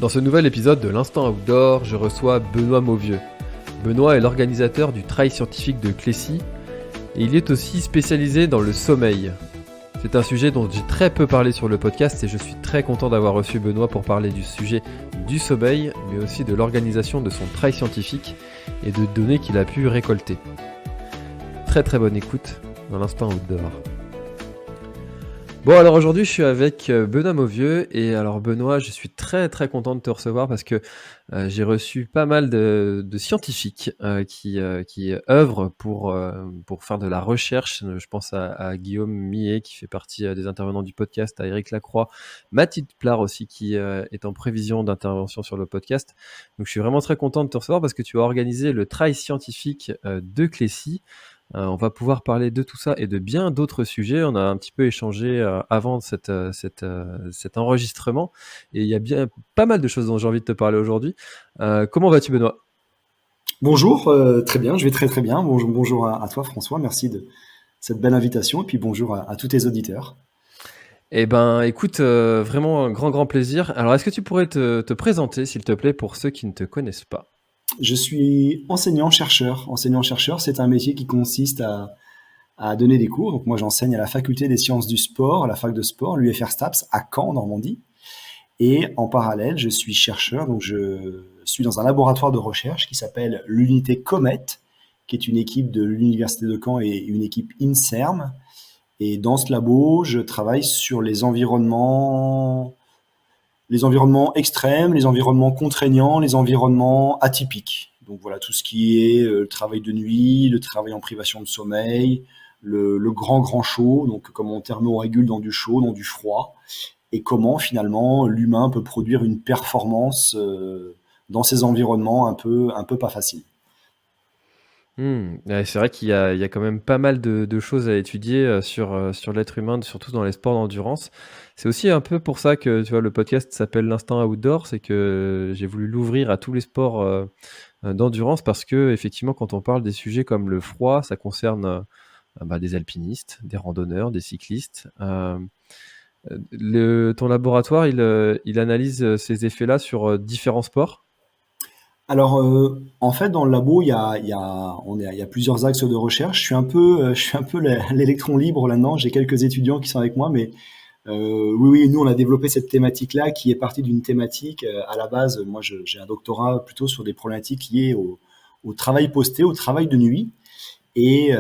Dans ce nouvel épisode de l'Instant Outdoor, je reçois Benoît Mauvieux. Benoît est l'organisateur du Trail scientifique de Clécy et il est aussi spécialisé dans le sommeil. C'est un sujet dont j'ai très peu parlé sur le podcast et je suis très content d'avoir reçu Benoît pour parler du sujet du sommeil, mais aussi de l'organisation de son trail scientifique et de données qu'il a pu récolter. Très bonne écoute dans l'Instant Outdoor. Bon, alors aujourd'hui je suis avec Benoît Mauvieux et alors Benoît, je suis très content de te recevoir parce que j'ai reçu pas mal de scientifiques qui œuvrent pour faire de la recherche. Je pense à Guillaume Millet qui fait partie des intervenants du podcast, à Eric Lacroix, Mathilde Plard aussi qui est en prévision d'intervention sur le podcast. Donc je suis vraiment très content de te recevoir parce que tu as organisé le trail scientifique de Clécy. On va pouvoir parler de tout ça et de bien d'autres sujets. On a un petit peu échangé avant cet enregistrement et il y a bien pas mal de choses dont j'ai envie de te parler aujourd'hui. Comment vas-tu, Benoît ? Bonjour, très bien, je vais très bien. Bonjour à toi François, merci de cette belle invitation et puis bonjour à tous tes auditeurs. Eh ben, écoute, vraiment un grand plaisir. Alors, est-ce que tu pourrais te présenter, s'il te plaît, pour ceux qui ne te connaissent pas ? Je suis enseignant-chercheur. Enseignant-chercheur, c'est un métier qui consiste à donner des cours. Donc moi j'enseigne à la faculté des sciences du sport, à la fac de sport, l'UFR STAPS, à Caen, Normandie. Et en parallèle, je suis chercheur, donc je suis dans un laboratoire de recherche qui s'appelle l'unité Comet, qui est une équipe de l'université de Caen et une équipe INSERM. Et dans ce labo, je travaille sur les environnements extrêmes, les environnements contraignants, les environnements atypiques. Donc voilà, tout ce qui est le travail de nuit, le travail en privation de sommeil, le grand chaud, donc comment on thermorégule dans du chaud, dans du froid, et comment finalement l'humain peut produire une performance dans ces environnements un peu pas faciles. Ouais, c'est vrai qu'il y a quand même pas mal de choses à étudier sur l'être humain, surtout dans les sports d'endurance. C'est aussi un peu pour ça que tu vois, le podcast s'appelle l'Instant Outdoor, c'est que j'ai voulu l'ouvrir à tous les sports d'endurance parce que effectivement, quand on parle des sujets comme le froid, ça concerne des alpinistes, des randonneurs, des cyclistes. Ton laboratoire, il analyse ces effets-là sur différents sports. Alors, en fait, dans le labo, il y a plusieurs axes de recherche. Je suis un peu l'électron libre là-dedans. J'ai quelques étudiants qui sont avec moi, mais oui, nous, on a développé cette thématique-là qui est partie d'une thématique. À la base, moi, j'ai un doctorat plutôt sur des problématiques liées au travail posté, au travail de nuit. Et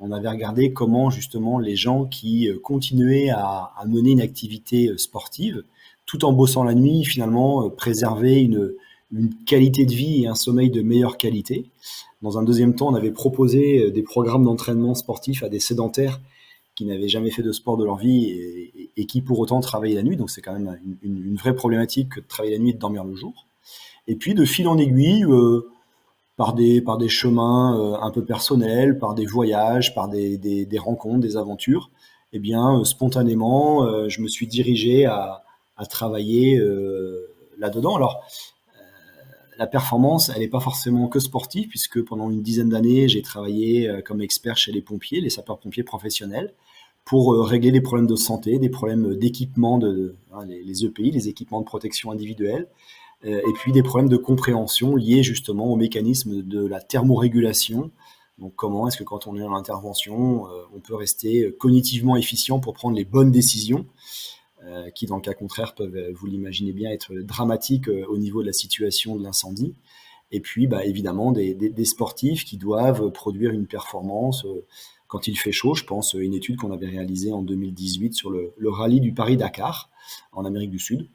on avait regardé comment, justement, les gens qui continuaient à mener une activité sportive, tout en bossant la nuit, finalement, préservaient une qualité de vie et un sommeil de meilleure qualité. Dans un deuxième temps, on avait proposé des programmes d'entraînement sportif à des sédentaires qui n'avaient jamais fait de sport de leur vie et qui pour autant travaillaient la nuit. Donc c'est quand même une vraie problématique que de travailler la nuit et de dormir le jour. Et puis de fil en aiguille, par des chemins un peu personnels, par des voyages, par des rencontres, des aventures, eh bien spontanément, je me suis dirigé à travailler là-dedans. Alors la performance, elle n'est pas forcément que sportive, puisque pendant une dizaine d'années, j'ai travaillé comme expert chez les pompiers, les sapeurs-pompiers professionnels, pour régler des problèmes de santé, des problèmes d'équipement, les EPI, les équipements de protection individuelle, et puis des problèmes de compréhension liés justement au mécanisme de la thermorégulation. Donc comment est-ce que quand on est en intervention, on peut rester cognitivement efficient pour prendre les bonnes décisions qui, dans le cas contraire, peuvent, vous l'imaginez bien, être dramatiques au niveau de la situation de l'incendie. Et puis, évidemment, des sportifs qui doivent produire une performance quand il fait chaud. Je pense à une étude qu'on avait réalisée en 2018 sur le rallye du Paris-Dakar en Amérique du Sud.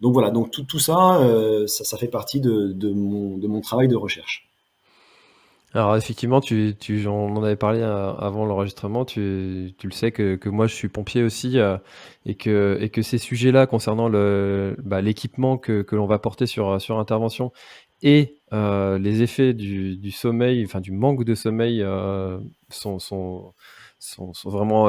Donc voilà, donc tout ça, ça fait partie de mon travail de recherche. Alors effectivement, on en avait parlé avant l'enregistrement, tu le sais que moi je suis pompier aussi et que ces sujets-là concernant l'équipement que l'on va porter sur intervention et les effets du sommeil, enfin du manque de sommeil sont vraiment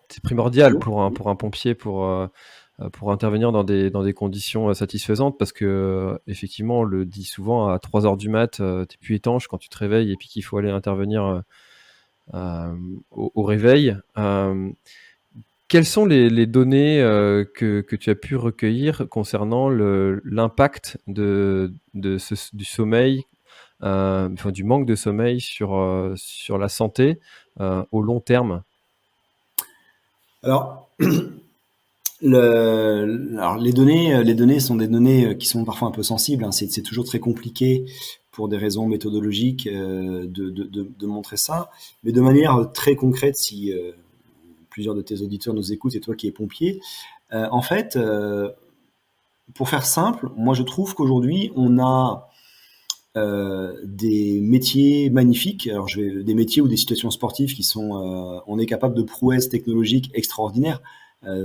c'est primordial pour un pompier pour intervenir dans des conditions satisfaisantes parce que effectivement on le dit souvent à 3h du mat t'es plus étanche quand tu te réveilles et puis qu'il faut aller intervenir au réveil. quelles sont les données, que tu as pu recueillir concernant l'impact du sommeil, enfin du manque de sommeil sur la santé, au long terme? Alors, alors les données sont des données qui sont parfois un peu sensibles, hein. C'est toujours très compliqué pour des raisons méthodologiques de montrer ça. Mais de manière très concrète, si plusieurs de tes auditeurs nous écoutent et toi qui es pompier, en fait, pour faire simple, moi je trouve qu'aujourd'hui on a des métiers magnifiques. Alors des métiers ou des situations sportives qui sont, on est capable de prouesses technologiques extraordinaires.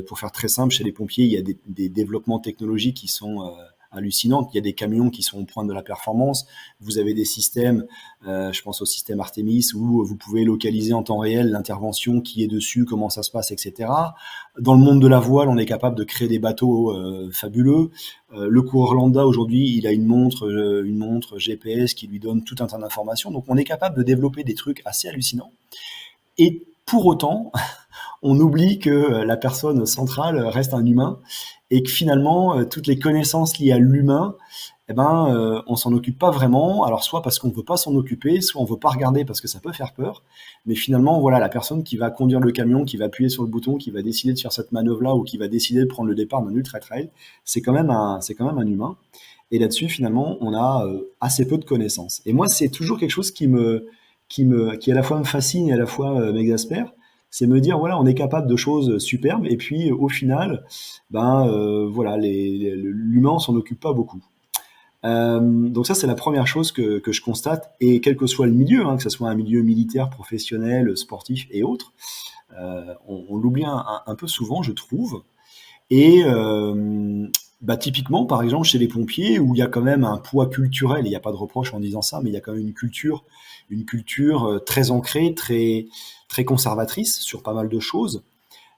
Pour faire très simple, chez les pompiers, il y a des développements technologiques qui sont hallucinants. Il y a des camions qui sont au point de la performance. Vous avez des systèmes, je pense au système Artemis, où vous pouvez localiser en temps réel l'intervention qui est dessus, comment ça se passe, etc. Dans le monde de la voile, on est capable de créer des bateaux fabuleux. Le coureur lambda, aujourd'hui, il a une montre GPS qui lui donne tout un tas d'informations. Donc on est capable de développer des trucs assez hallucinants. Et pour autant, on oublie que la personne centrale reste un humain et que finalement, toutes les connaissances liées à l'humain, eh ben, on s'en occupe pas vraiment. Alors, soit parce qu'on veut pas s'en occuper, soit on veut pas regarder parce que ça peut faire peur. Mais finalement, voilà, la personne qui va conduire le camion, qui va appuyer sur le bouton, qui va décider de faire cette manœuvre-là ou qui va décider de prendre le départ d'un ultra-trail, c'est quand même un humain. Et là-dessus, finalement, on a assez peu de connaissances. Et moi, c'est toujours quelque chose qui à la fois me fascine et à la fois m'exaspère. C'est me dire, voilà, on est capable de choses superbes, et puis au final, voilà, l'humain on s'en occupe pas beaucoup. Donc ça, c'est la première chose que je constate, et quel que soit le milieu, hein, que ce soit un milieu militaire, professionnel, sportif et autres, on l'oublie un peu souvent, je trouve. Et typiquement, par exemple, chez les pompiers, où il y a quand même un poids culturel, il n'y a pas de reproche en disant ça, mais il y a quand même une culture très ancrée, très conservatrice sur pas mal de choses.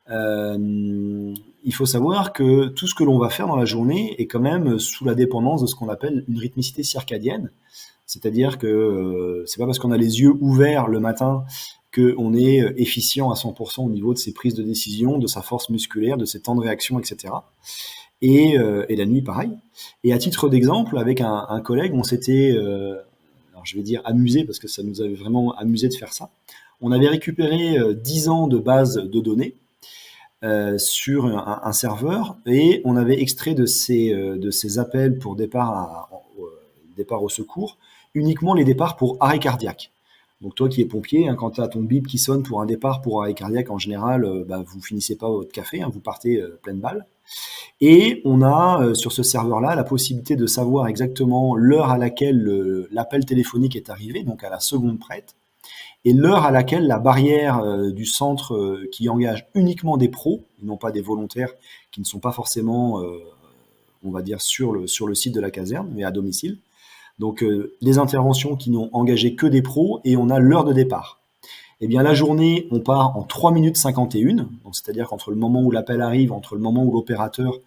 Il faut savoir que tout ce que l'on va faire dans la journée est quand même sous la dépendance de ce qu'on appelle une rythmicité circadienne. C'est-à-dire que c'est pas parce qu'on a les yeux ouverts le matin qu'on est efficient à 100% au niveau de ses prises de décision, de sa force musculaire, de ses temps de réaction, etc. Et la nuit, pareil. Et à titre d'exemple, avec un collègue, on s'était, alors je vais dire amusé, parce que ça nous avait vraiment amusé de faire ça. On avait récupéré 10 ans de base de données sur un serveur, et on avait extrait de ces appels pour départ au secours, uniquement les départs pour arrêt cardiaque. Donc toi qui es pompier, hein, quand tu as ton bip qui sonne pour un départ pour arrêt cardiaque, en général, vous finissez pas votre café, hein, vous partez pleine balle. Et on a sur ce serveur-là la possibilité de savoir exactement l'heure à laquelle l'appel téléphonique est arrivé, donc à la seconde prête, et l'heure à laquelle la barrière du centre qui engage uniquement des pros, et non pas des volontaires qui ne sont pas forcément, on va dire, sur le site de la caserne, mais à domicile. Donc les interventions qui n'ont engagé que des pros, et on a l'heure de départ. Eh bien, la journée, on part en 3 minutes 51, donc c'est-à-dire qu'entre le moment où l'appel arrive, entre le moment où l'opérateur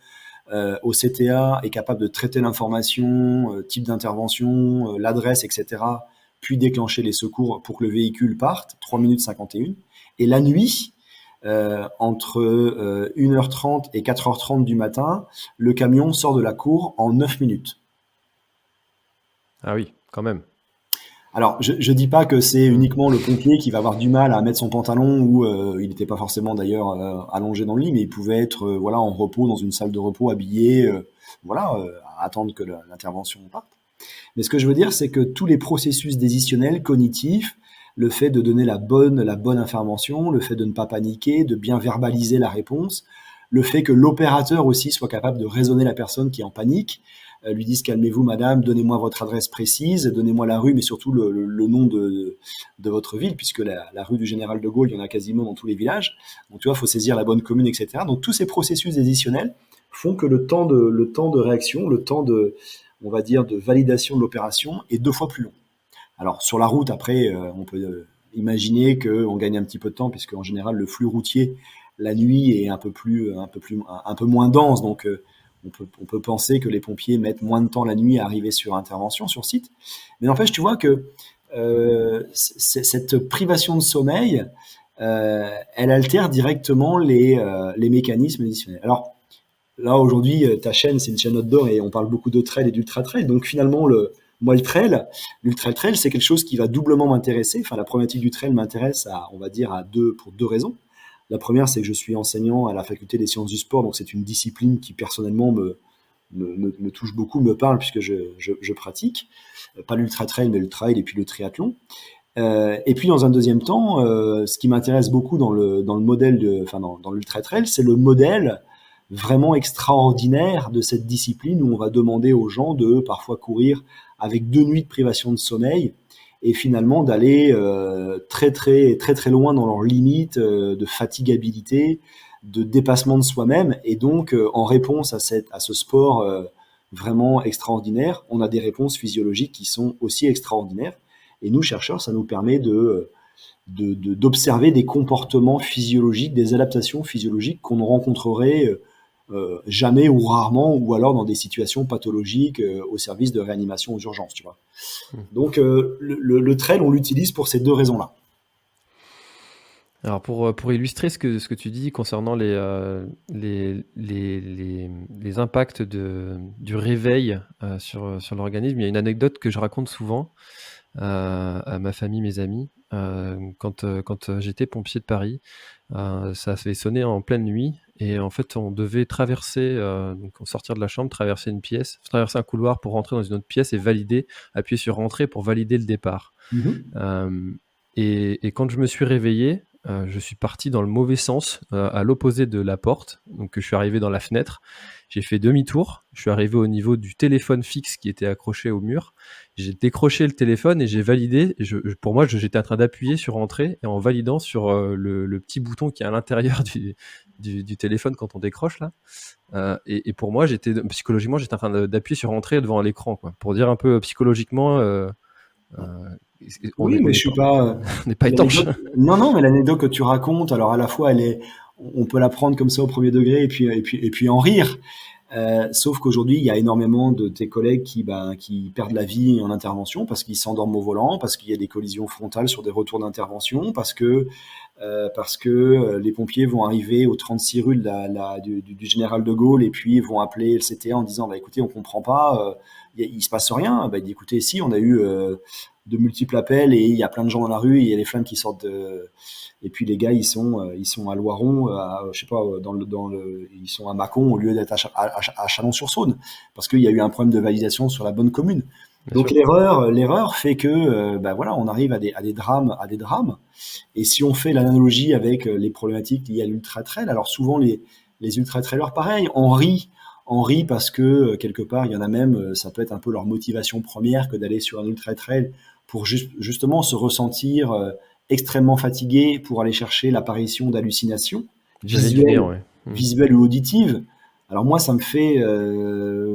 au CTA est capable de traiter l'information, type d'intervention, l'adresse, etc., puis déclencher les secours pour que le véhicule parte, 3 minutes 51. Et la nuit, entre 1h30 et 4h30 du matin, le camion sort de la cour en 9 minutes. Ah oui, quand même. Alors, je dis pas que c'est uniquement le pompier qui va avoir du mal à mettre son pantalon, ou il n'était pas forcément d'ailleurs allongé dans le lit, mais il pouvait être voilà, en repos dans une salle de repos, habillé, à attendre que l'intervention parte. Mais ce que je veux dire, c'est que tous les processus décisionnels, cognitifs, le fait de donner la bonne information, le fait de ne pas paniquer, de bien verbaliser la réponse, le fait que l'opérateur aussi soit capable de raisonner la personne qui est en panique, lui dise calmez-vous madame, donnez-moi votre adresse précise, donnez-moi la rue, mais surtout le nom de votre ville, puisque la rue du Général de Gaulle, il y en a quasiment dans tous les villages. Donc tu vois, il faut saisir la bonne commune, etc. Donc tous ces processus décisionnels font que le temps de réaction, le temps on va dire, de validation de l'opération est 2 fois plus long. Alors sur la route, après, on peut imaginer qu'on gagne un petit peu de temps, puisque en général le flux routier la nuit est un peu moins dense, donc on peut penser que les pompiers mettent moins de temps la nuit à arriver sur intervention, sur site. Mais n'empêche, tu vois que cette privation de sommeil, elle altère directement les mécanismes additionnels. Alors là aujourd'hui, ta chaîne c'est une chaîne outdoor et on parle beaucoup de trail et d'ultra trail. Donc finalement moi l'ultra trail c'est quelque chose qui va doublement m'intéresser. Enfin la problématique du trail m'intéresse on va dire pour deux raisons. La première c'est que je suis enseignant à la faculté des sciences du sport, donc c'est une discipline qui personnellement me touche beaucoup, me parle puisque je pratique. Pas l'ultra trail mais le trail et puis le triathlon. Et puis dans un deuxième temps, ce qui m'intéresse beaucoup dans le modèle dans l'ultra trail, c'est le modèle vraiment extraordinaire de cette discipline où on va demander aux gens de parfois courir avec 2 nuits de privation de sommeil et finalement d'aller très très très très loin dans leurs limites de fatigabilité, de dépassement de soi-même. Et donc en réponse à ce sport vraiment extraordinaire, on a des réponses physiologiques qui sont aussi extraordinaires. Et nous, chercheurs, ça nous permet d'observer des comportements physiologiques, des adaptations physiologiques qu'on ne rencontrerait jamais ou rarement, ou alors dans des situations pathologiques au service de réanimation aux urgences, tu vois. Mmh. Donc le trail, on l'utilise pour ces deux raisons-là. Alors pour illustrer ce que tu dis concernant les impacts du réveil sur l'organisme, il y a une anecdote que je raconte souvent à ma famille, mes amis. Quand j'étais pompier de Paris, ça avait sonné en pleine nuit et en fait on devait traverser, donc sortir de la chambre, traverser une pièce, traverser un couloir pour rentrer dans une autre pièce et appuyer sur entrée pour valider le départ. Mhm. Euh, et quand je me suis réveillé, je suis parti dans le mauvais sens, à l'opposé de la porte. Donc je suis arrivé dans la fenêtre, j'ai fait demi-tour, je suis arrivé au niveau du téléphone fixe qui était accroché au mur. J'ai décroché le téléphone et j'ai validé. Pour moi, j'étais en train d'appuyer sur entrée et en validant sur le petit bouton qui est à l'intérieur du téléphone quand on décroche là. Et pour moi, psychologiquement, j'étais en train d'appuyer sur entrée devant l'écran, quoi, pour dire un peu psychologiquement. Euh, on Oui, n'est on mais je n'est suis pas, pas. on n'est pas étanche. L'anecdote. Non, non, mais l'anecdote que tu racontes, alors à la fois, on peut la prendre comme ça au premier degré et puis en rire. Sauf qu'aujourd'hui, il y a énormément de tes collègues qui perdent la vie en intervention parce qu'ils s'endorment au volant, parce qu'il y a des collisions frontales sur des retours d'intervention, parce que les pompiers vont arriver au 36 rue du Général de Gaulle et puis vont appeler le CTA en disant bah écoutez on comprend pas, il se passe rien. Bah il dit écoutez si on a eu de multiples appels et il y a plein de gens dans la rue, et il y a les flammes qui sortent et puis les gars ils sont à Loiron, je sais pas ils sont à Mâcon au lieu d'être à Chalon-sur-Saône parce qu'il y a eu un problème de validation sur la bonne commune. Bien Donc sûr. l'erreur fait que bah voilà on arrive à des drames. Et si on fait l'analogie avec les problématiques liées à l'ultra trail, alors souvent les ultra trailers, pareil, on rit parce que quelque part, il y en a même, ça peut être un peu leur motivation première que d'aller sur un ultra trail pour justement se ressentir extrêmement fatigué pour aller chercher l'apparition d'hallucinations J'allais y venir, visuelles, ouais. visuelles ou auditives. Alors moi, ça me fait,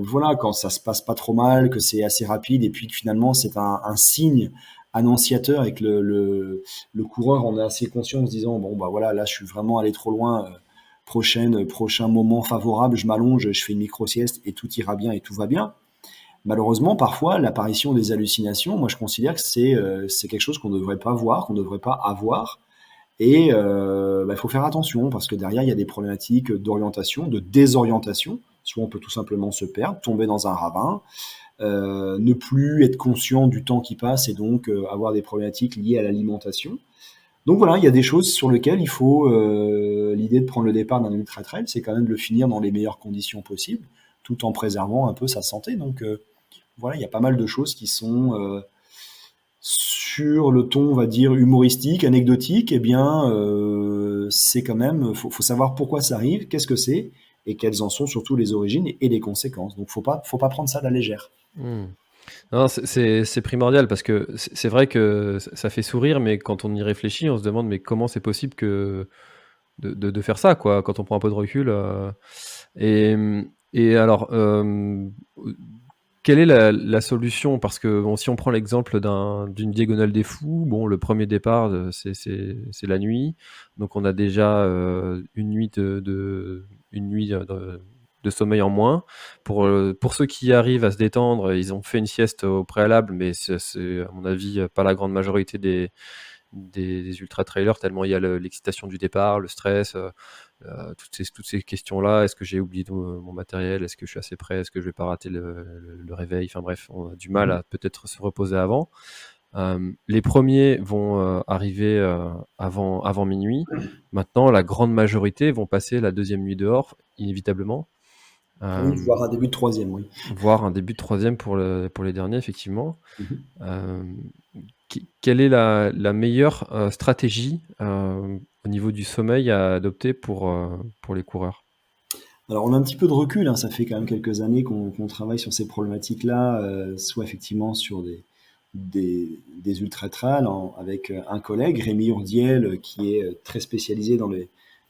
voilà, quand ça se passe pas trop mal, que c'est assez rapide, et puis que finalement c'est un signe annonciateur et que le coureur en est assez conscient en se disant bon bah voilà là je suis vraiment allé trop loin, prochain moment favorable, je m'allonge, je fais une micro sieste et tout ira bien et tout va bien. Malheureusement parfois l'apparition des hallucinations, moi je considère que c'est quelque chose qu'on ne devrait pas voir, qu'on ne devrait pas avoir. Et bah, il faut faire attention parce que derrière il y a des problématiques d'orientation, de désorientation. Soit on peut tout simplement se perdre, tomber dans un ravin, ne plus être conscient du temps qui passe et donc avoir des problématiques liées à l'alimentation. Donc voilà, il y a des choses sur lesquelles il faut. L'idée de prendre le départ d'un ultra trail, c'est quand même de le finir dans les meilleures conditions possibles, tout en préservant un peu sa santé. Donc voilà, il y a pas mal de choses qui sont sur le ton, on va dire, humoristique, anecdotique. Eh bien, c'est quand même. Faut savoir pourquoi ça arrive, qu'est-ce que c'est, et quelles en sont surtout les origines et les conséquences. Donc faut pas prendre ça à la légère. Hmm. Non, c'est primordial parce que c'est vrai que ça fait sourire, mais quand on y réfléchit, on se demande mais comment c'est possible de faire ça, quoi, quand on prend un peu de recul. Et, et alors, quelle est la solution? Parce que bon, si on prend l'exemple d'une diagonale des fous, bon, le premier départ, c'est la nuit. Donc on a déjà une nuit de sommeil en moins. Pour ceux qui arrivent à se détendre, ils ont fait une sieste au préalable, mais c'est à mon avis pas la grande majorité des ultra-trailers tellement il y a l'excitation du départ, le stress, toutes ces questions-là. Est-ce que j'ai oublié mon matériel? Est-ce que je suis assez prêt? Est-ce que je vais pas rater le réveil? Enfin bref, on a du mal Mhm. à peut-être se reposer avant. Les premiers vont arriver avant minuit. Maintenant, la grande majorité vont passer la deuxième nuit dehors, inévitablement. Oui, Euh, voire un début de troisième, oui. Voire un début de troisième pour les derniers, effectivement. Mhm. Euh, Quelle est la meilleure stratégie au niveau du sommeil à adopter pour les coureurs? Alors, on a un petit peu de recul, hein, ça fait quand même quelques années qu'on travaille sur ces problématiques-là, soit effectivement sur des ultra-trails avec un collègue, Rémi Urdiel, qui est très spécialisé dans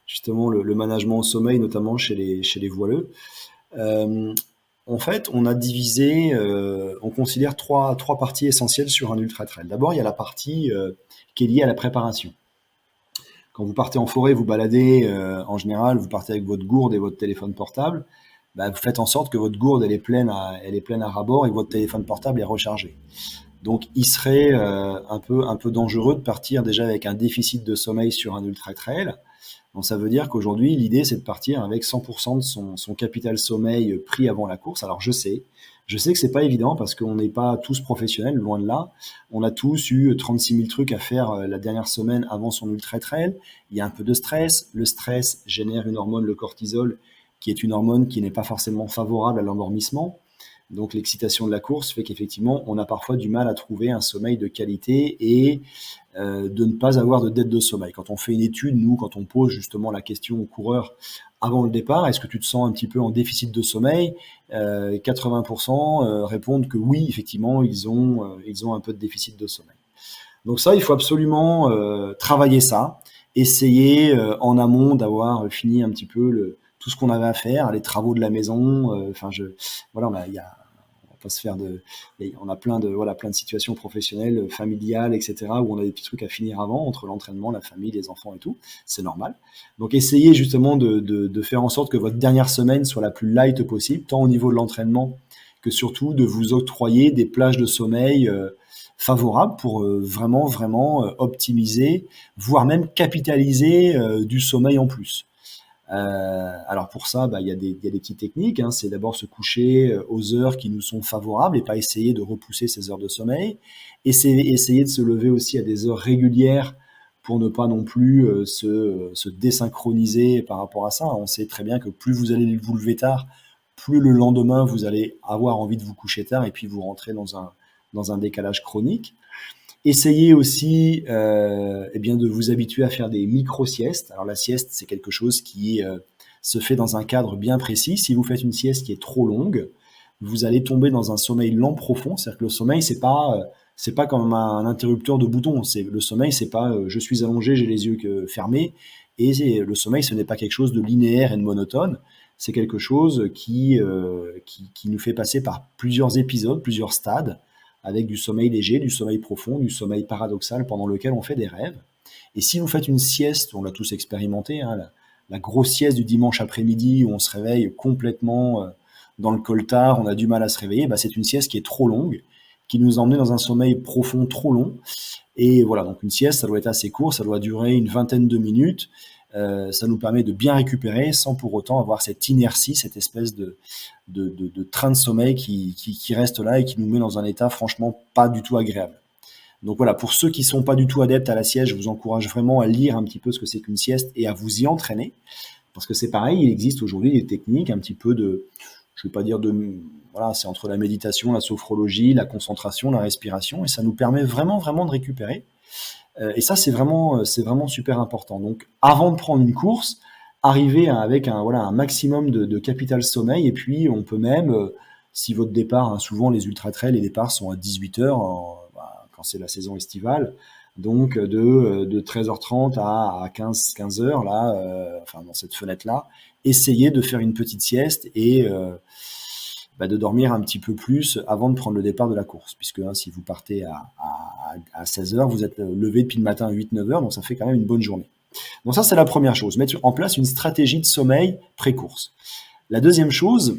justement le management au sommeil, notamment chez les voileux. Euh, En fait, on a divisé, on considère trois parties essentielles sur un ultra-trail. D'abord, il y a la partie qui est liée à la préparation. Quand vous partez en forêt, vous baladez, en général, vous partez avec votre gourde et votre téléphone portable. Bah, vous faites en sorte que votre gourde elle est pleine à ras-bord et que votre téléphone portable est rechargé. Donc, il serait un peu dangereux de partir déjà avec un déficit de sommeil sur un ultra trail. Donc, ça veut dire qu'aujourd'hui, l'idée, c'est de partir avec 100% de son capital sommeil pris avant la course. Alors, je sais que c'est pas évident parce qu'on n'est pas tous professionnels, loin de là. On a tous eu 36 000 trucs à faire la dernière semaine avant son ultra trail. Il y a un peu de stress. Le stress génère une hormone, le cortisol, qui est une hormone qui n'est pas forcément favorable à l'endormissement. Donc l'excitation de la course fait qu'effectivement, on a parfois du mal à trouver un sommeil de qualité et de ne pas avoir de dette de sommeil. Quand on fait une étude, nous, quand on pose justement la question aux coureurs avant le départ, est-ce que tu te sens un petit peu en déficit de sommeil 80% répondent que oui, effectivement, ils ont un peu de déficit de sommeil. Donc ça, il faut absolument travailler ça, essayer en amont d'avoir fini un petit peu tout ce qu'on avait à faire, les travaux de la maison. Enfin, voilà, on va pas se faire on a plein de situations professionnelles, familiales, etc., où on a des petits trucs à finir avant entre l'entraînement, la famille, les enfants et tout. C'est normal. Donc, essayez justement de faire en sorte que votre dernière semaine soit la plus light possible, tant au niveau de l'entraînement que surtout de vous octroyer des plages de sommeil favorables pour vraiment optimiser, voire même capitaliser du sommeil en plus. Alors pour ça, bah, il y a des petites techniques, hein. C'est d'abord se coucher aux heures qui nous sont favorables et pas essayer de repousser ces heures de sommeil. Essayer de se lever aussi à des heures régulières pour ne pas non plus se désynchroniser par rapport à ça. On sait très bien que plus vous allez vous lever tard, plus le lendemain vous allez avoir envie de vous coucher tard et puis vous rentrez dans un décalage chronique. Essayez aussi eh bien de vous habituer à faire des micro-siestes. Alors la sieste, c'est quelque chose qui se fait dans un cadre bien précis. Si vous faites une sieste qui est trop longue, vous allez tomber dans un sommeil lent profond. C'est-à-dire que le sommeil, c'est pas comme un interrupteur de bouton. Le sommeil, c'est pas je suis allongé, j'ai les yeux fermés. Et le sommeil, ce n'est pas quelque chose de linéaire et de monotone. C'est quelque chose qui nous fait passer par plusieurs épisodes, plusieurs stades avec du sommeil léger, du sommeil profond, du sommeil paradoxal pendant lequel on fait des rêves. Et si vous faites une sieste, on l'a tous expérimenté, hein, la grosse sieste du dimanche après-midi où on se réveille complètement dans le coltard, on a du mal à se réveiller, bah, c'est une sieste qui est trop longue, qui nous emmène dans un sommeil profond trop long. Et voilà, donc une sieste, ça doit être assez court, ça doit durer une vingtaine de minutes. Ça nous permet de bien récupérer sans pour autant avoir cette inertie, cette espèce de train de sommeil qui reste là et qui nous met dans un état franchement pas du tout agréable. Donc voilà, pour ceux qui sont pas du tout adeptes à la sieste, je vous encourage vraiment à lire un petit peu ce que c'est qu'une sieste et à vous y entraîner. Parce que c'est pareil, il existe aujourd'hui des techniques un petit peu je vais pas dire voilà, c'est entre la méditation, la sophrologie, la concentration, la respiration, et ça nous permet vraiment de récupérer. Et ça, c'est vraiment super important. Donc, avant de prendre une course, arriver avec voilà, un maximum de capital sommeil. Et puis, on peut même, si votre départ, hein, souvent les ultra-trails, les départs sont à 18 heures quand c'est la saison estivale. Donc, de 13h30 à 15 heures, là, enfin, dans cette fenêtre-là, essayez de faire une petite sieste et bah, de dormir un petit peu plus avant de prendre le départ de la course. Puisque hein, si vous partez à 16 heures, vous êtes levé depuis le matin à 8-9 heures, donc ça fait quand même une bonne journée. Donc ça, c'est la première chose, mettre en place une stratégie de sommeil pré-course. La deuxième chose,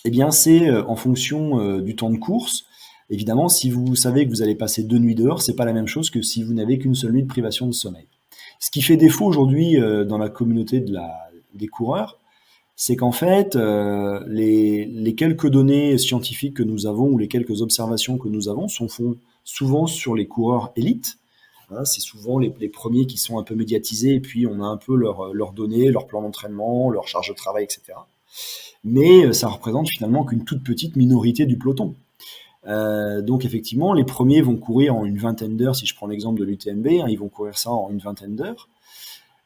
eh bien, c'est en fonction du temps de course, Évidemment, si vous savez que vous allez passer 2 nuits dehors, c'est pas la même chose que si vous n'avez qu'une seule nuit de privation de sommeil. Ce qui fait défaut aujourd'hui dans la communauté des coureurs, c'est qu'en fait, les quelques données scientifiques que nous avons ou les quelques observations que nous avons sont font souvent sur les coureurs élites. Hein, c'est souvent les premiers qui sont un peu médiatisés et puis on a un peu leurs données, leur plan d'entraînement, leur charge de travail, etc. Mais ça représente finalement qu'une toute petite minorité du peloton. Donc effectivement, les premiers vont courir en une vingtaine d'heures, si je prends l'exemple de l'UTMB, hein, ils vont courir ça en une vingtaine d'heures.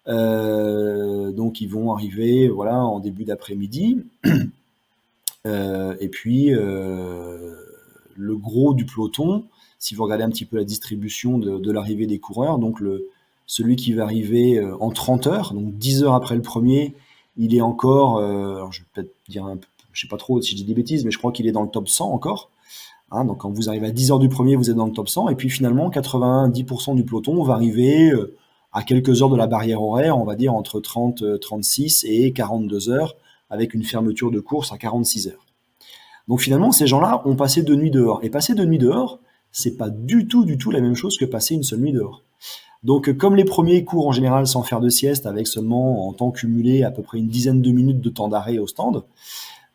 Donc ils vont arriver voilà, en début d'après-midi. Et puis le gros du peloton, si vous regardez un petit peu la distribution de l'arrivée des coureurs, donc celui qui va arriver en 30 heures, donc 10 heures après le premier, il est encore, alors je vais peut-être dire un peu, je sais pas trop si je dis des bêtises, mais je crois qu'il est dans le top 100 encore. Hein, donc quand vous arrivez à 10 heures du premier, vous êtes dans le top 100, et puis finalement 90% du peloton va arriver à quelques heures de la barrière horaire, on va dire entre 30, 36 et 42 heures, avec une fermeture de course à 46 heures. Donc finalement, ces gens-là ont passé 2 nuits dehors. Et passer 2 nuits dehors, c'est pas du tout la même chose que passer une seule nuit dehors. Donc comme les premiers courent en général sans faire de sieste, avec seulement en temps cumulé à peu près une dizaine de minutes de temps d'arrêt au stand,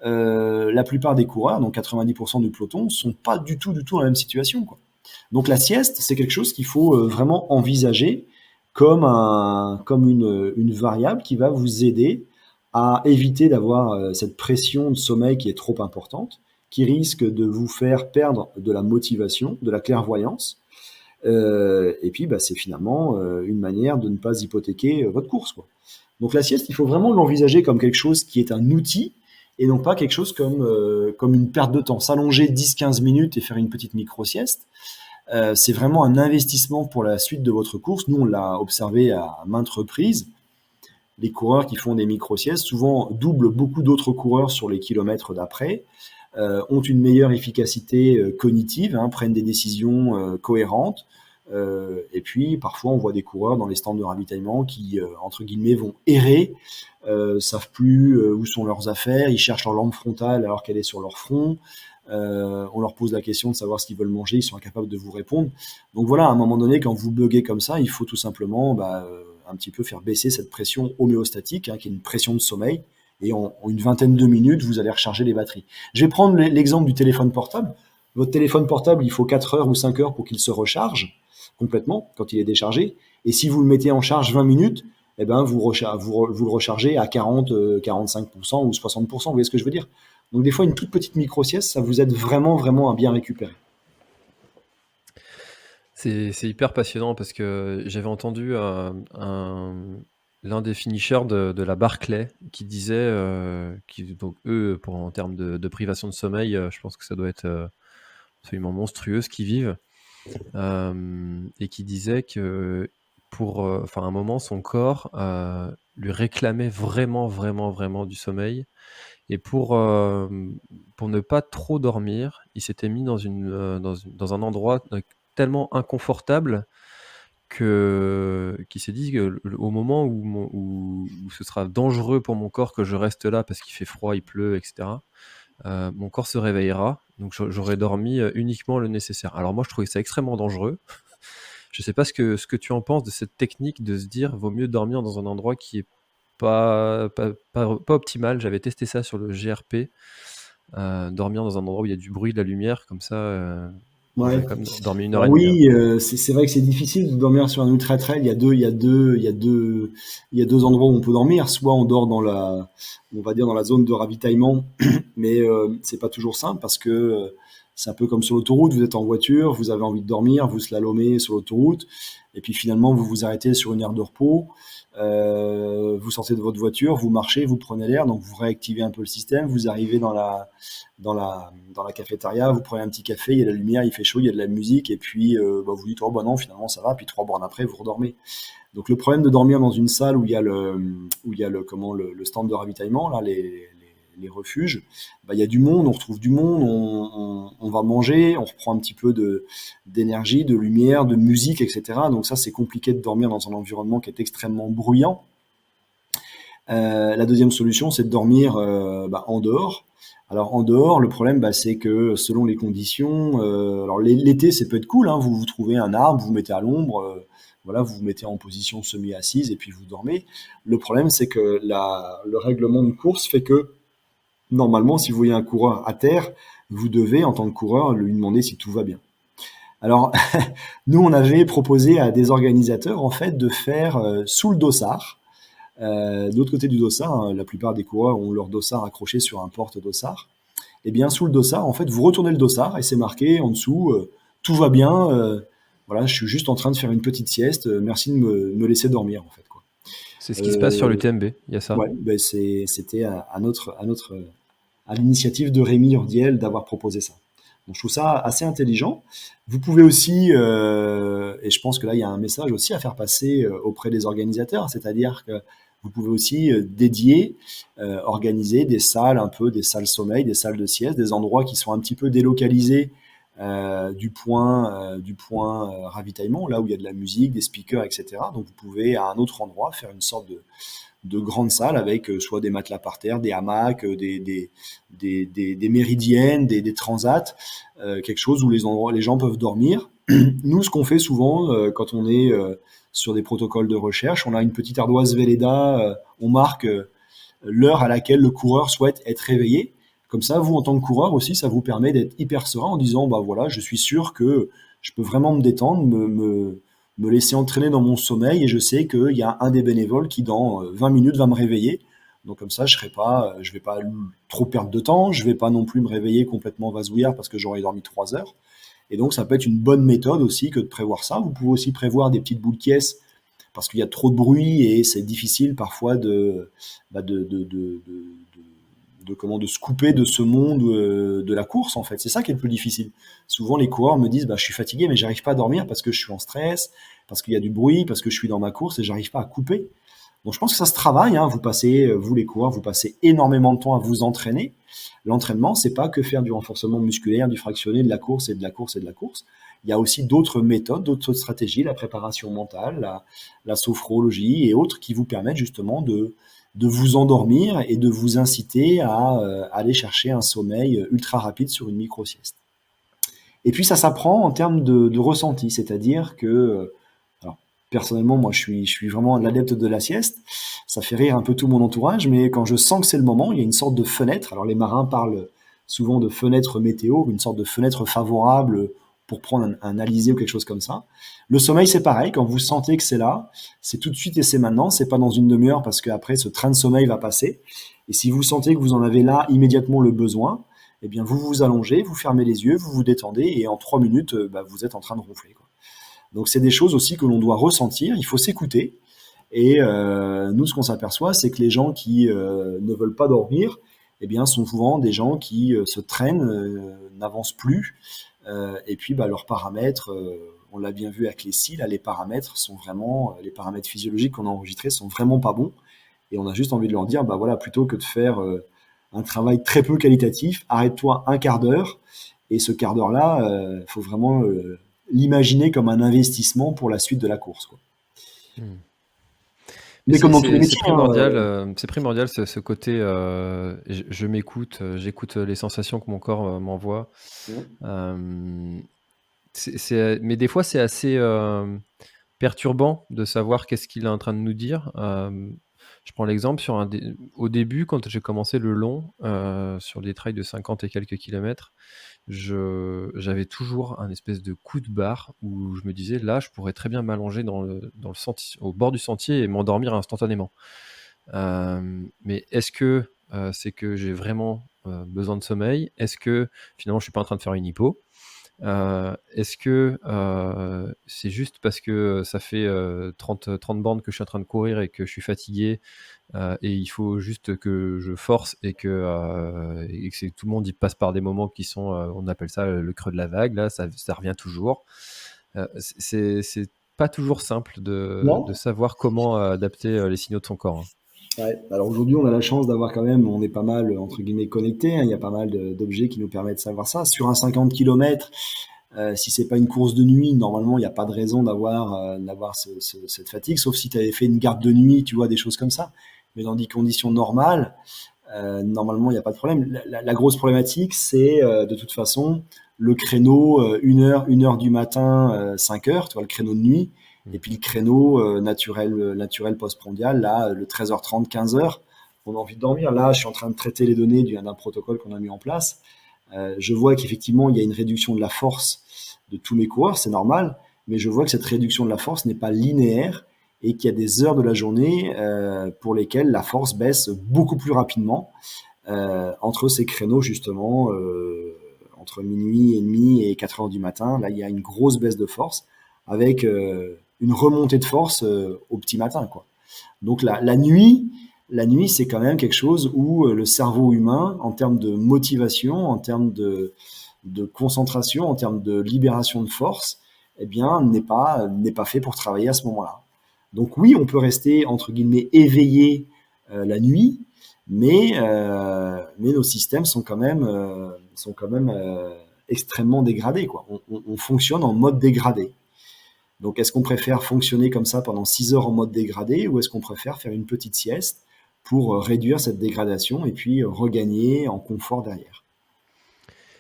la plupart des coureurs, donc 90% du peloton, sont pas du tout dans la même situation, quoi. Donc la sieste, c'est quelque chose qu'il faut vraiment envisager comme une variable qui va vous aider à éviter d'avoir cette pression de sommeil qui est trop importante, qui risque de vous faire perdre de la motivation, de la clairvoyance. Et puis, c'est finalement une manière de ne pas hypothéquer votre course, quoi. Donc la sieste, il faut vraiment l'envisager comme quelque chose qui est un outil et non pas quelque chose comme une perte de temps. S'allonger 10-15 minutes et faire une petite micro-sieste, c'est vraiment un investissement pour la suite de votre course. Nous, on l'a observé à maintes reprises. Les coureurs qui font des micro-siestes souvent doublent beaucoup d'autres coureurs sur les kilomètres d'après, ont une meilleure efficacité cognitive, hein, prennent des décisions cohérentes. Et puis parfois on voit des coureurs dans les stands de ravitaillement qui, entre guillemets, vont errer, savent plus où sont leurs affaires, ils cherchent leur lampe frontale alors qu'elle est sur leur front. On leur pose la question de savoir ce qu'ils veulent manger, ils sont incapables de vous répondre. Donc voilà, à un moment donné, quand vous buguez comme ça, il faut tout simplement un petit peu faire baisser cette pression homéostatique, hein, qui est une pression de sommeil, et en une vingtaine de minutes, vous allez recharger les batteries. Je vais prendre l'exemple du téléphone portable. Votre téléphone portable, il faut 4 heures ou 5 heures pour qu'il se recharge complètement quand il est déchargé. Et si vous le mettez en charge 20 minutes, eh ben vous le rechargez à 40, 45% ou 60%. Vous voyez ce que je veux dire? Donc des fois, une toute petite micro-sieste, ça vous aide vraiment à bien récupérer. C'est hyper passionnant parce que j'avais entendu l'un des finishers de la Barclay qui disait, donc eux, en termes de privation de sommeil, je pense que ça doit être absolument monstrueux ce qu'ils vivent. Et qui disait que à un moment, son corps lui réclamait vraiment du sommeil. Et pour ne pas trop dormir, il s'était mis dans un endroit tellement inconfortable qu'il s'est dit que au moment où ce sera dangereux pour mon corps que je reste là parce qu'il fait froid, il pleut, etc., mon corps se réveillera, donc j'aurai dormi uniquement le nécessaire. Alors moi, je trouvais ça extrêmement dangereux. Je sais pas ce que tu en penses de cette technique de se dire vaut mieux dormir dans un endroit qui est pas optimal. J'avais testé ça sur le GRP, dormir dans un endroit où il y a du bruit, de la lumière, comme ça, j'ai Ouais. quand même dormi 1 heure Alors et demie, hein. oui, c'est vrai que c'est difficile de dormir sur un ultra trail. Il y a deux endroits où on peut dormir. Soit on dort on va dire dans la zone de ravitaillement, mais c'est pas toujours simple parce que c'est un peu comme sur l'autoroute. Vous êtes en voiture, vous avez envie de dormir, vous slalomez sur l'autoroute, et puis finalement vous vous arrêtez sur une aire de repos. Vous sortez de votre voiture, vous marchez, vous prenez l'air, donc vous réactivez un peu le système. Vous arrivez dans la cafétéria, vous prenez un petit café, il y a de la lumière, il fait chaud, il y a de la musique, et puis vous dites oh bah non, finalement ça va, puis 3 bornes après vous redormez. Donc le problème de dormir dans une salle où il y a le stand de ravitaillement, là les refuges, il y a du monde, on retrouve du monde, on va manger, on reprend un petit peu d'énergie, de lumière, de musique, etc. Donc ça c'est compliqué de dormir dans un environnement qui est extrêmement bruyant. La deuxième solution, c'est de dormir en dehors. Alors en dehors, le problème, c'est que selon les conditions, alors l'été, ça peut être cool, hein, vous trouvez un arbre, vous vous mettez à l'ombre, voilà, vous vous mettez en position semi-assise et puis vous dormez. Le problème, c'est que le règlement de course fait que normalement, si vous voyez un coureur à terre, vous devez, en tant que coureur, lui demander si tout va bien. Alors, nous, on avait proposé à des organisateurs, en fait, de faire sous le dossard. De l'autre côté du dossard, hein, la plupart des coureurs ont leur dossard accroché sur un porte-dossard. Et bien, sous le dossard, en fait, vous retournez le dossard et c'est marqué en dessous, tout va bien. Voilà, je suis juste en train de faire une petite sieste. Merci de me laisser dormir, en fait, quoi. C'est ce qui se passe sur Euh, l'UTMB, il y a ça. ouais, c'était à l'initiative de Rémi Urdiel d'avoir proposé ça. Donc, je trouve ça assez intelligent. Vous pouvez aussi, et je pense que là, il y a un message aussi à faire passer auprès des organisateurs, c'est-à-dire que vous pouvez aussi dédier, organiser des salles, un peu des salles sommeil, des salles de sieste, des endroits qui sont un petit peu délocalisés du point ravitaillement, là où il y a de la musique, des speakers, etc. Donc vous pouvez à un autre endroit faire une sorte de grande salle avec soit des matelas par terre, des hamacs, des méridiennes, des transats, quelque chose où les gens peuvent dormir. Nous, ce qu'on fait souvent quand on est sur des protocoles de recherche, on a une petite ardoise Velleda, on marque l'heure à laquelle le coureur souhaite être réveillé. Comme ça, vous, en tant que coureur aussi, ça vous permet d'être hyper serein en disant, bah voilà, je suis sûr que je peux vraiment me détendre, me laisser entraîner dans mon sommeil et je sais qu'il y a un des bénévoles qui, dans 20 minutes, va me réveiller. Donc comme ça, je vais pas trop perdre de temps, je vais pas non plus me réveiller complètement vasouillard parce que j'aurais dormi 3 heures. Et donc, ça peut être une bonne méthode aussi que de prévoir ça. Vous pouvez aussi prévoir des petites boules de caisse parce qu'il y a trop de bruit et c'est difficile parfois bah, de se couper de ce monde de la course en fait. C'est ça qui est le plus difficile. Souvent les coureurs me disent bah, je suis fatigué mais j'arrive pas à dormir parce que je suis en stress, parce qu'il y a du bruit, parce que je suis dans ma course et j'arrive pas à couper. Donc je pense que ça se travaille, hein. Vous les coureurs, vous passez énormément de temps à vous entraîner. L'entraînement, c'est pas que faire du renforcement musculaire, du fractionné, de la course et de la course et de la course. Il y a aussi d'autres méthodes, d'autres stratégies, la préparation mentale, la sophrologie et autres qui vous permettent justement de vous endormir et de vous inciter à aller chercher un sommeil ultra rapide sur une micro-sieste. Et puis ça s'apprend en termes de ressenti, c'est-à-dire que, alors, personnellement, moi je suis vraiment l'adepte de la sieste, ça fait rire un peu tout mon entourage, mais quand je sens que c'est le moment, il y a une sorte de fenêtre, alors les marins parlent souvent de fenêtre météo, une sorte de fenêtre favorable pour prendre un alizé ou quelque chose comme ça. Le sommeil, c'est pareil, quand vous sentez que c'est là, c'est tout de suite et c'est maintenant, c'est pas dans une demi-heure parce qu'après ce train de sommeil va passer. Et si vous sentez que vous en avez là immédiatement le besoin, eh bien vous vous allongez, vous fermez les yeux, vous vous détendez et en 3 minutes, vous êtes en train de ronfler, quoi. Donc c'est des choses aussi que l'on doit ressentir, il faut s'écouter. Et nous, ce qu'on s'aperçoit, c'est que les gens qui ne veulent pas dormir, eh bien, sont souvent des gens qui se traînent, n'avancent plus, et puis leurs paramètres, on l'a bien vu avec les cils, là, les paramètres sont vraiment, les paramètres physiologiques qu'on a enregistrés sont vraiment pas bons. Et on a juste envie de leur dire, bah voilà, plutôt que de faire un travail très peu qualitatif, arrête-toi un quart d'heure. Et ce quart d'heure-là, faut vraiment l'imaginer comme un investissement pour la suite de la course, quoi. Hmm. Mais Mais comme dans tous les c'est métiers, hein, primordial ce côté je m'écoute, j'écoute les sensations que mon corps m'envoie. Euh, mais des fois, c'est assez perturbant de savoir qu'est-ce qu'il est en train de nous dire. Je prends l'exemple au début, quand j'ai commencé le long, sur des trails de 50 et quelques kilomètres, j'avais toujours un espèce de coup de barre où je me disais, là, je pourrais très bien m'allonger au bord du sentier et m'endormir instantanément. Mais est-ce que c'est que j'ai vraiment besoin de sommeil? Est-ce que finalement, je suis pas en train de faire une hypo? Est-ce que c'est juste parce que ça fait 30 bornes que je suis en train de courir et que je suis fatigué et il faut juste que je force et que tout le monde y passe par des moments qui sont, on appelle ça le creux de la vague, là, ça revient toujours. C'est pas toujours simple de non? savoir comment adapter les signaux de son corps, hein. Ouais. Alors aujourd'hui, on a la chance d'avoir quand même, on est pas mal, entre guillemets, connectés, hein. Il y a pas mal d'objets qui nous permettent de savoir ça. Sur un 50 km, si c'est pas une course de nuit, normalement, il n'y a pas de raison d'avoir cette fatigue, sauf si tu avais fait une garde de nuit, tu vois, des choses comme ça. Mais dans des conditions normales, normalement, il n'y a pas de problème. La grosse problématique, c'est de toute façon le créneau 1 heure du matin, 5 heures, tu vois, le créneau de nuit, Mmh. et puis le créneau naturel postprandial, là, le 13h30, 15 heures. On a envie de dormir. Là, je suis en train de traiter les données d'un protocole qu'on a mis en place. Je vois qu'effectivement, il y a une réduction de la force de tous mes coureurs, c'est normal, mais je vois que cette réduction de la force n'est pas linéaire et qu'il y a des heures de la journée pour lesquelles la force baisse beaucoup plus rapidement entre ces créneaux justement entre minuit et demi et 4 heures du matin. Là, il y a une grosse baisse de force avec une remontée de force au petit matin, quoi. Donc la nuit, c'est quand même quelque chose où le cerveau humain, en termes de motivation, en termes de concentration, en termes de libération de force, eh bien, n'est pas fait pour travailler à ce moment-là. Donc oui, on peut rester entre guillemets éveillé la nuit, mais nos systèmes sont quand même extrêmement dégradés, quoi. On fonctionne en mode dégradé. Donc, est-ce qu'on préfère fonctionner comme ça pendant 6 heures en mode dégradé ou est-ce qu'on préfère faire une petite sieste pour réduire cette dégradation et puis regagner en confort derrière?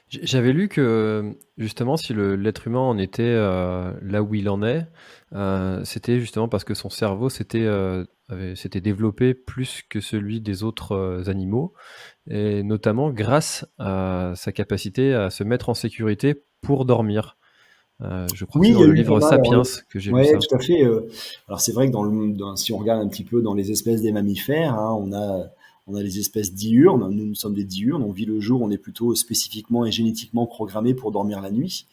J'avais lu que, justement, si l'être humain en était, là où il en est, c'était justement parce que son cerveau s'était développé plus que celui des autres, animaux et notamment grâce à sa capacité à se mettre en sécurité pour dormir. Je crois que Oui, c'est il dans y a le eu pas livre mal. Alors, Sapiens que j'ai lu ouais, ça. tout à fait. Alors, c'est vrai que si on regarde un petit peu dans les espèces des mammifères, hein, on a les espèces diurnes. Nous sommes des diurnes. On vit le jour. On est plutôt spécifiquement et génétiquement programmé pour dormir la nuit.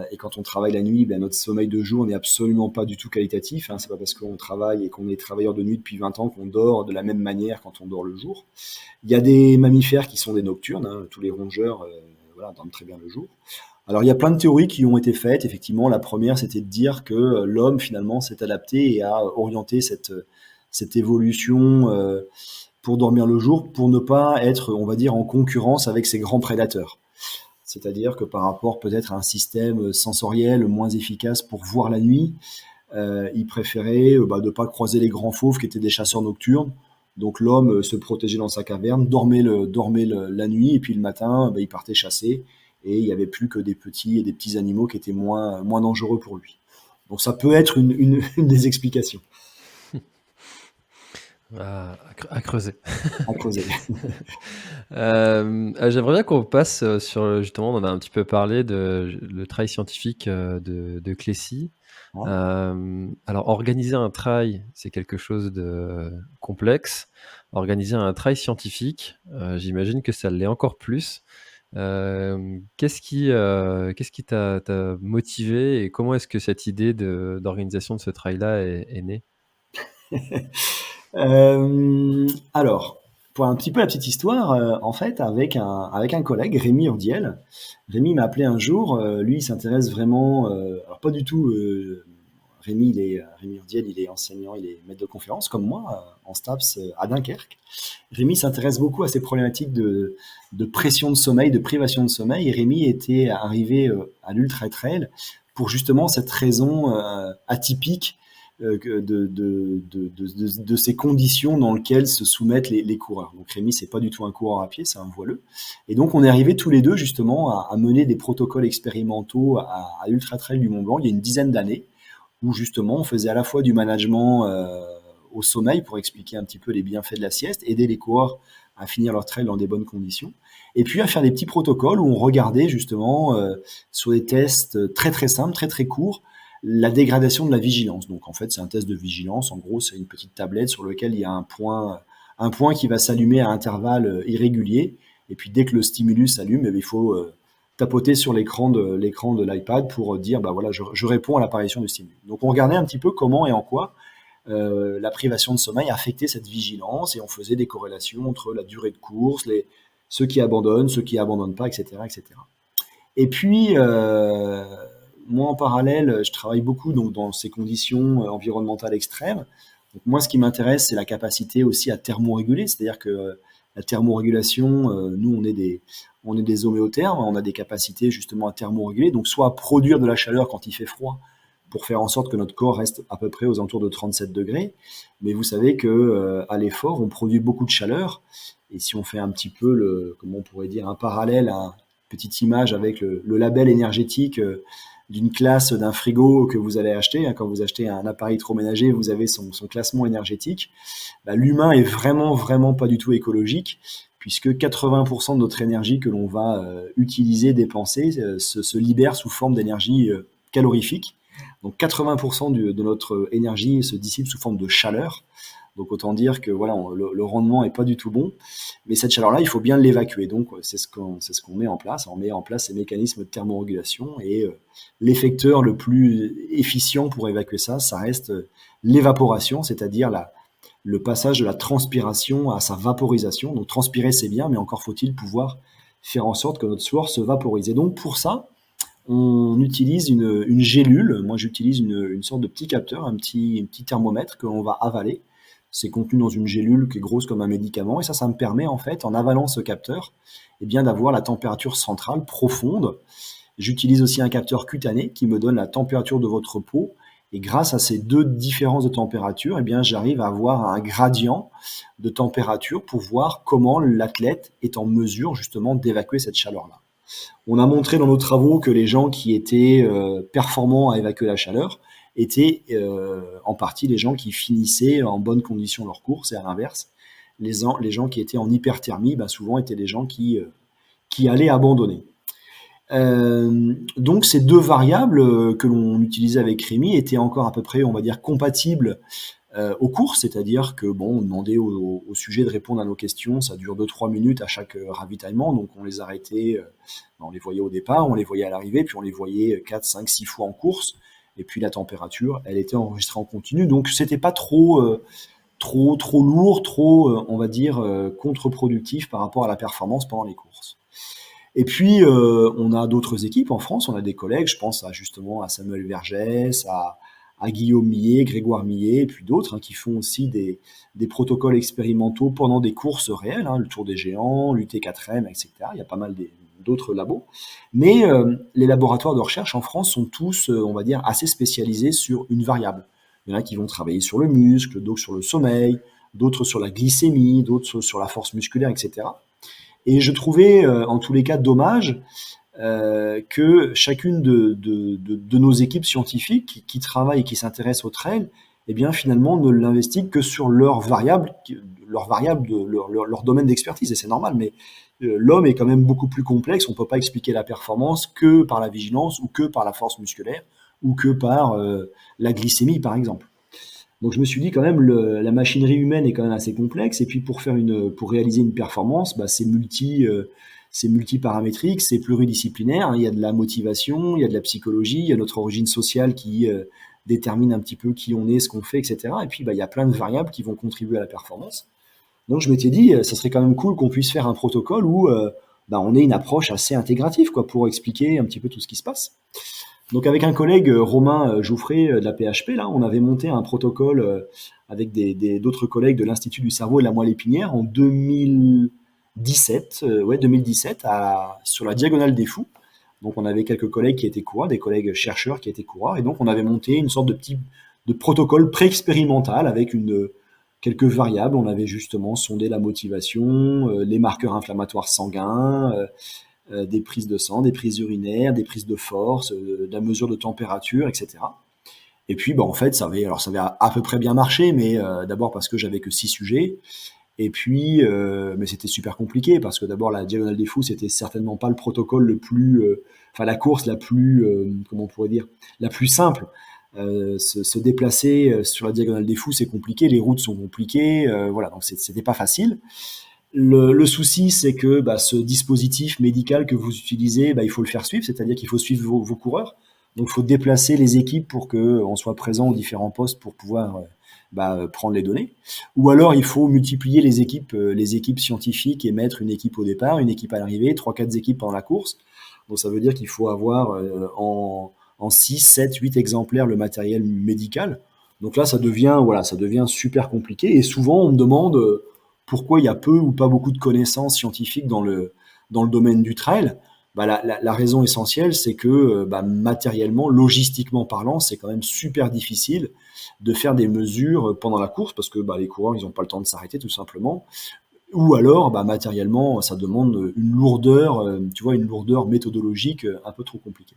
Et quand on travaille la nuit, ben, notre sommeil de jour n'est absolument pas du tout qualitatif, hein. C'est pas parce qu'on travaille et qu'on est travailleur de nuit depuis 20 ans qu'on dort de la même manière quand on dort le jour. Il y a des mammifères qui sont des nocturnes, hein. Tous les rongeurs voilà, dorment très bien le jour. Alors il y a plein de théories qui ont été faites. Effectivement, la première, c'était de dire que l'homme finalement s'est adapté et a orienté cette évolution pour dormir le jour, pour ne pas être, on va dire, en concurrence avec ses grands prédateurs. C'est-à-dire que par rapport peut-être à un système sensoriel moins efficace pour voir la nuit, il préférait de ne pas croiser les grands fauves qui étaient des chasseurs nocturnes. Donc l'homme se protégeait dans sa caverne, dormait la nuit, et puis le matin, il partait chasser, et il n'y avait plus que des petits animaux qui étaient moins dangereux pour lui. Donc ça peut être une des explications À creuser. à creuser. J'aimerais bien qu'on passe, sur, justement, on en a un petit peu parlé de le travail scientifique, de Clécy. Ouais. Alors organiser un trail, c'est quelque chose de complexe. Organiser un trail scientifique, j'imagine que ça l'est encore plus. Qu'est-ce qui t'a motivé et comment est-ce que cette idée d'organisation de ce trail-là est née? Alors, pour un petit peu la petite histoire, en fait, avec un collègue, Rémi Urdiel, Rémi m'a appelé un jour, lui, il s'intéresse vraiment, alors pas du tout, Rémi Urdiel, il est enseignant, il est maître de conférence comme moi, en STAPS à Dunkerque. Rémi s'intéresse beaucoup à ces problématiques de pression de sommeil, de privation de sommeil, et Rémi était arrivé à l'Ultra Trail pour justement cette raison atypique de ces conditions dans lesquelles se soumettent les coureurs. Donc Rémi, c'est pas du tout un coureur à pied, c'est un voileux. Et donc on est arrivé tous les deux justement à mener des protocoles expérimentaux à Ultra Trail du Mont Blanc il y a une dizaine d'années, où justement on faisait à la fois du management au sommeil pour expliquer un petit peu les bienfaits de la sieste, aider les coureurs à finir leur trail dans des bonnes conditions, et puis à faire des petits protocoles où on regardait justement sur des tests très très simples, très très courts, la dégradation de la vigilance. Donc en fait, c'est un test de vigilance. En gros, c'est une petite tablette sur laquelle il y a un point qui va s'allumer à intervalles irréguliers. Et puis dès que le stimulus s'allume, il faut tapoter sur l'écran de l'iPad pour dire bah voilà, je réponds à l'apparition du stimulus. Donc on regardait un petit peu comment et en quoi la privation de sommeil affectait cette vigilance et on faisait des corrélations entre la durée de course, ceux qui abandonnent pas, etc., etc. Et puis, moi, en parallèle, je travaille beaucoup donc, dans ces conditions environnementales extrêmes. Donc, moi, ce qui m'intéresse, c'est la capacité aussi à thermoréguler. C'est-à-dire que la thermorégulation, nous, on est des homéothermes, on a des capacités justement à thermoréguler. Donc, soit à produire de la chaleur quand il fait froid, pour faire en sorte que notre corps reste à peu près aux alentours de 37 degrés. Mais vous savez que à l'effort, on produit beaucoup de chaleur Et si on fait un petit peu comment on pourrait dire, un parallèle, une petite image avec le label énergétique d'une classe d'un frigo que vous allez acheter, hein, quand vous achetez un appareil électroménager, vous avez son classement énergétique. Bah, l'humain est vraiment, vraiment pas du tout écologique, puisque 80% de notre énergie que l'on va utiliser, dépenser, se libère sous forme d'énergie calorifique. Donc 80% de notre énergie se dissipe sous forme de chaleur. Donc autant dire que voilà, le rendement est pas du tout bon. Mais cette chaleur-là, il faut bien l'évacuer. Donc c'est ce qu'on met en place. On met en place ces mécanismes de thermorégulation et l'effecteur le plus efficient pour évacuer ça, ça reste l'évaporation, c'est-à-dire le passage de la transpiration à sa vaporisation. Donc transpirer, c'est bien, mais encore faut-il pouvoir faire en sorte que notre sueur se vaporise. Et donc pour ça, on utilise une gélule. Moi, j'utilise une sorte de petit capteur, un petit thermomètre que l'on va avaler. C'est contenu dans une gélule qui est grosse comme un médicament. Et ça me permet, en fait, en avalant ce capteur, eh bien, d'avoir la température centrale profonde. J'utilise aussi un capteur cutané qui me donne la température de votre peau. Et grâce à ces deux différences de température, eh bien, j'arrive à avoir un gradient de température pour voir comment l'athlète est en mesure, justement, d'évacuer cette chaleur-là. On a montré dans nos travaux que les gens qui étaient performants à évacuer la chaleur étaient en partie les gens qui finissaient en bonnes conditions leur course, et à l'inverse, les gens qui étaient en hyperthermie, bah, souvent étaient des gens qui allaient abandonner. Donc ces deux variables que l'on utilisait avec Rémi étaient encore à peu près, on va dire, compatibles aux courses, c'est-à-dire que bon, on demandait au sujet de répondre à nos questions, ça dure 2-3 minutes à chaque ravitaillement, donc on les arrêtait, on les voyait au départ, on les voyait à l'arrivée, puis on les voyait 4, 5, 6 fois en course, et puis la température, elle était enregistrée en continu, donc c'était pas trop lourd, on va dire, contre-productif par rapport à la performance pendant les courses. Et puis, on a d'autres équipes en France, on a des collègues, je pense justement à Samuel Vergès, à Guillaume Millet, Grégoire Millet, et puis d'autres qui font aussi des protocoles expérimentaux pendant des courses réelles, le Tour des Géants, l'UT4M, etc. Il y a pas mal d'autres labos. Mais les laboratoires de recherche en France sont tous, on va dire, assez spécialisés sur une variable. Il y en a qui vont travailler sur le muscle, d'autres sur le sommeil, d'autres sur la glycémie, d'autres sur la force musculaire, etc. Et je trouvais, en tous les cas, dommage que chacune de nos équipes scientifiques qui travaillent et qui s'intéressent au trail, eh bien, finalement, ne l'investiguent que sur leurs variables, leur domaine d'expertise. Et c'est normal, mais l'homme est quand même beaucoup plus complexe. On ne peut pas expliquer la performance que par la vigilance ou que par la force musculaire ou que par la glycémie, par exemple. Donc je me suis dit quand même la machinerie humaine est quand même assez complexe et puis pour réaliser une performance, bah, c'est multiparamétrique, c'est pluridisciplinaire. Il y a de la motivation, il y a de la psychologie, il y a notre origine sociale qui détermine un petit peu qui on est, ce qu'on fait, etc. Et puis bah, il y a plein de variables qui vont contribuer à la performance. Donc je m'étais dit, ça serait quand même cool qu'on puisse faire un protocole où bah, on ait une approche assez intégrative quoi, pour expliquer un petit peu tout ce qui se passe. Donc avec un collègue, Romain Jouffré de la PHP, là, on avait monté un protocole avec d'autres collègues de l'Institut du cerveau et de la moelle épinière en 2017, 2017 sur la Diagonale des Fous. Donc on avait quelques collègues qui étaient coureurs, des collègues chercheurs qui étaient coureurs, et donc on avait monté une sorte de protocole pré-expérimental avec quelques variables. On avait justement sondé la motivation, les marqueurs inflammatoires sanguins, des prises de sang, des prises urinaires, des prises de force, de la mesure de température, etc. Et puis, bah, en fait, ça avait à peu près bien marché, mais d'abord parce que j'avais que 6 sujets, et puis, mais c'était super compliqué parce que d'abord la Diagonale des Fous, c'était certainement pas le protocole le plus, enfin la course la plus, comment on pourrait dire, la plus simple. Se déplacer sur la Diagonale des Fous, c'est compliqué, les routes sont compliquées, voilà, donc c'était pas facile. Le souci, c'est que bah, ce dispositif médical que vous utilisez, bah, il faut le faire suivre, c'est-à-dire qu'il faut suivre vos coureurs. Donc, il faut déplacer les équipes pour qu'on soit présent aux différents postes pour pouvoir prendre les données. Ou alors, il faut multiplier les équipes scientifiques et mettre une équipe au départ, une équipe à l'arrivée, 3-4 équipes pendant la course. Donc, ça veut dire qu'il faut avoir en 6, 7, 8 exemplaires le matériel médical. Donc là, ça devient super compliqué. Et souvent, on me demande pourquoi il y a peu ou pas beaucoup de connaissances scientifiques dans le domaine du trail. Bah, la raison essentielle, c'est que matériellement, logistiquement parlant, c'est quand même super difficile de faire des mesures pendant la course parce que les coureurs, ils n'ont pas le temps de s'arrêter tout simplement. ou alors, bah, matériellement, ça demande une lourdeur, tu vois, une lourdeur méthodologique un peu trop compliquée.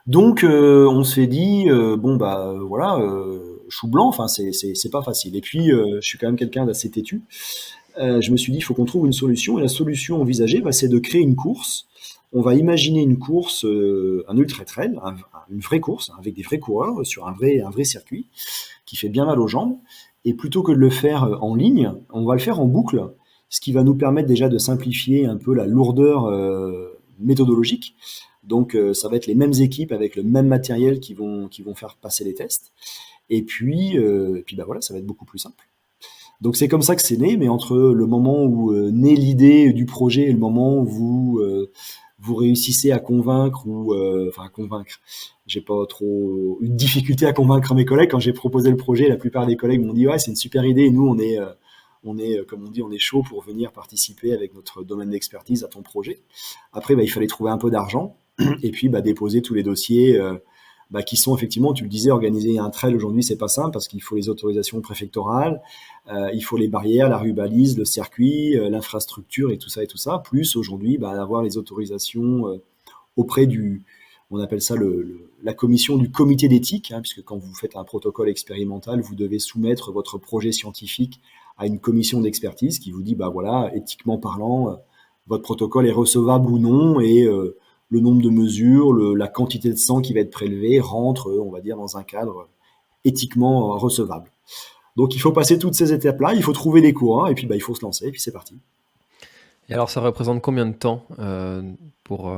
Donc, on s'est dit, bon, bah, voilà, chou blanc, enfin, c'est pas facile. Et puis, je suis quand même quelqu'un d'assez têtu. Je me suis dit, il faut qu'on trouve une solution. Et la solution envisagée, bah, c'est de créer une course. On va imaginer une course, un ultra trail, une vraie course, hein, avec des vrais coureurs sur un vrai circuit qui fait bien mal aux jambes. Et plutôt que de le faire en ligne, on va le faire en boucle, ce qui va nous permettre déjà de simplifier un peu la lourdeur méthodologique. Donc, ça va être les mêmes équipes avec le même matériel qui vont faire passer les tests. Et puis bah voilà, ça va être beaucoup plus simple. Donc c'est comme ça que c'est né, mais entre le moment où naît l'idée du projet et le moment où vous réussissez à convaincre enfin à convaincre, j'ai pas trop eu de difficulté à convaincre mes collègues quand j'ai proposé le projet. La plupart des collègues m'ont dit ouais c'est une super idée et nous on est comme on dit on est chaud pour venir participer avec notre domaine d'expertise à ton projet. Après bah, il fallait trouver un peu d'argent et puis bah, déposer tous les dossiers. Bah, qui sont effectivement, tu le disais, organiser un trail aujourd'hui, c'est pas simple parce qu'il faut les autorisations préfectorales, il faut les barrières, la rubalise, le circuit, l'infrastructure et tout ça. Plus aujourd'hui, bah, avoir les autorisations auprès on appelle ça la commission du comité d'éthique, hein, puisque quand vous faites un protocole expérimental, vous devez soumettre votre projet scientifique à une commission d'expertise qui vous dit, bah voilà, éthiquement parlant, votre protocole est recevable ou non et le nombre de mesures, la quantité de sang qui va être prélevée rentre, on va dire, dans un cadre éthiquement recevable. Donc il faut passer toutes ces étapes-là, il faut trouver des coureurs et puis bah, il faut se lancer et puis c'est parti. Et alors ça représente combien de temps pour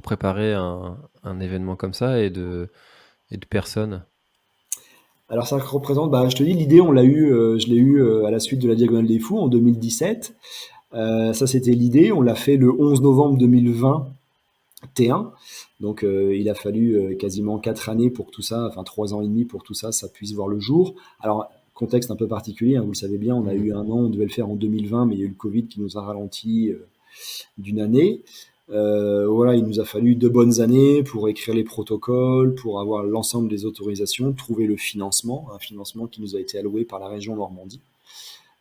préparer un événement comme ça et de personnes? Alors ça représente, bah, je te dis, l'idée, je l'ai eu à la suite de la Diagonale des Fous en 2017. Ça c'était l'idée, on l'a fait le 11 novembre 2020 T1. Donc il a fallu quasiment 4 années pour que tout ça, enfin 3 ans et demi pour que tout ça, ça puisse voir le jour. Alors contexte un peu particulier, hein, vous le savez bien, on a eu un an, on devait le faire en 2020, mais il y a eu le Covid qui nous a ralenti d'une année. Voilà, il nous a fallu 2 bonnes années pour écrire les protocoles, pour avoir l'ensemble des autorisations, trouver le financement, un financement qui nous a été alloué par la région Normandie.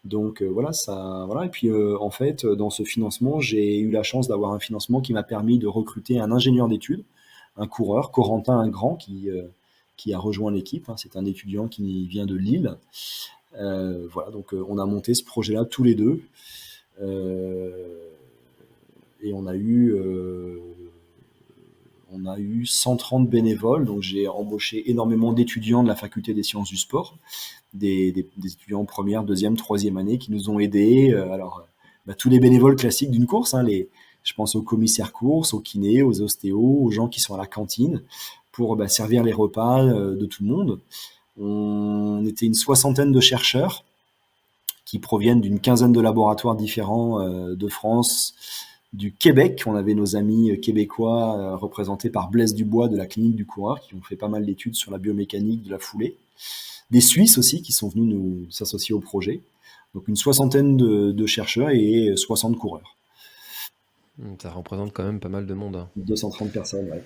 Donc voilà, ça, voilà. Et puis en fait, dans ce financement, j'ai eu la chance d'avoir un financement qui m'a permis de recruter un ingénieur d'études, un coureur, Corentin Ingrand, qui a rejoint l'équipe, hein. C'est un étudiant qui vient de Lille. Voilà, donc on a monté ce projet-là tous les deux. Euh, et on a eu 130 bénévoles, donc j'ai embauché énormément d'étudiants de la faculté des sciences du sport, des étudiants en première, deuxième, troisième année qui nous ont aidés. Bah, tous les bénévoles classiques d'une course, hein, je pense aux commissaires courses, aux kinés, aux ostéos, aux gens qui sont à la cantine pour bah, servir les repas de tout le monde. On était une soixantaine de chercheurs qui proviennent d'une quinzaine de laboratoires différents de France, du Québec. On avait nos amis québécois représentés par Blaise Dubois de la clinique du coureur qui ont fait pas mal d'études sur la biomécanique de la foulée. Des Suisses aussi qui sont venus nous s'associer au projet. Donc une soixantaine de chercheurs et 60 coureurs. Ça représente quand même pas mal de monde, hein. 230 personnes, ouais.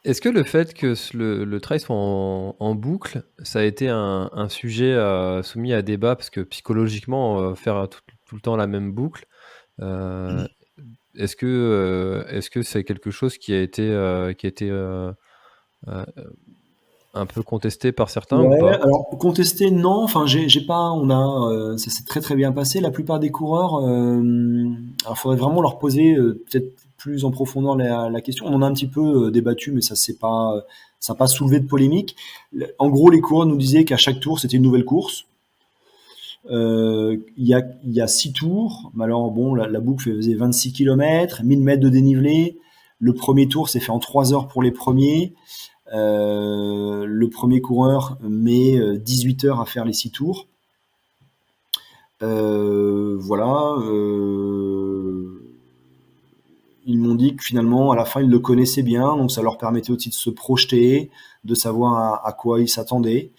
Est-ce que le fait que le trail soit en boucle, ça a été un sujet soumis à débat? Parce que psychologiquement, faire tout le temps la même boucle, est-ce que c'est quelque chose qui a été un peu contesté par certains ou Ouais, pas? alors contester, non. Enfin, j'ai pas. Ça s'est très très bien passé. La plupart des coureurs, alors faudrait vraiment leur poser peut-être plus en profondeur la question. On en a un petit peu débattu, mais ça n'a pas soulevé de polémique. En gros, les coureurs nous disaient qu'à chaque tour, c'était une nouvelle course. Il y a 6 tours. Mais alors bon, la boucle faisait 26 km, 1000 mètres de dénivelé. Le premier tour s'est fait en 3 heures pour les premiers. Le premier coureur met 18 heures à faire les 6 tours. Voilà. Ils m'ont dit que finalement, à la fin, ils le connaissaient bien, donc ça leur permettait aussi de se projeter, de savoir à quoi ils s'attendaient.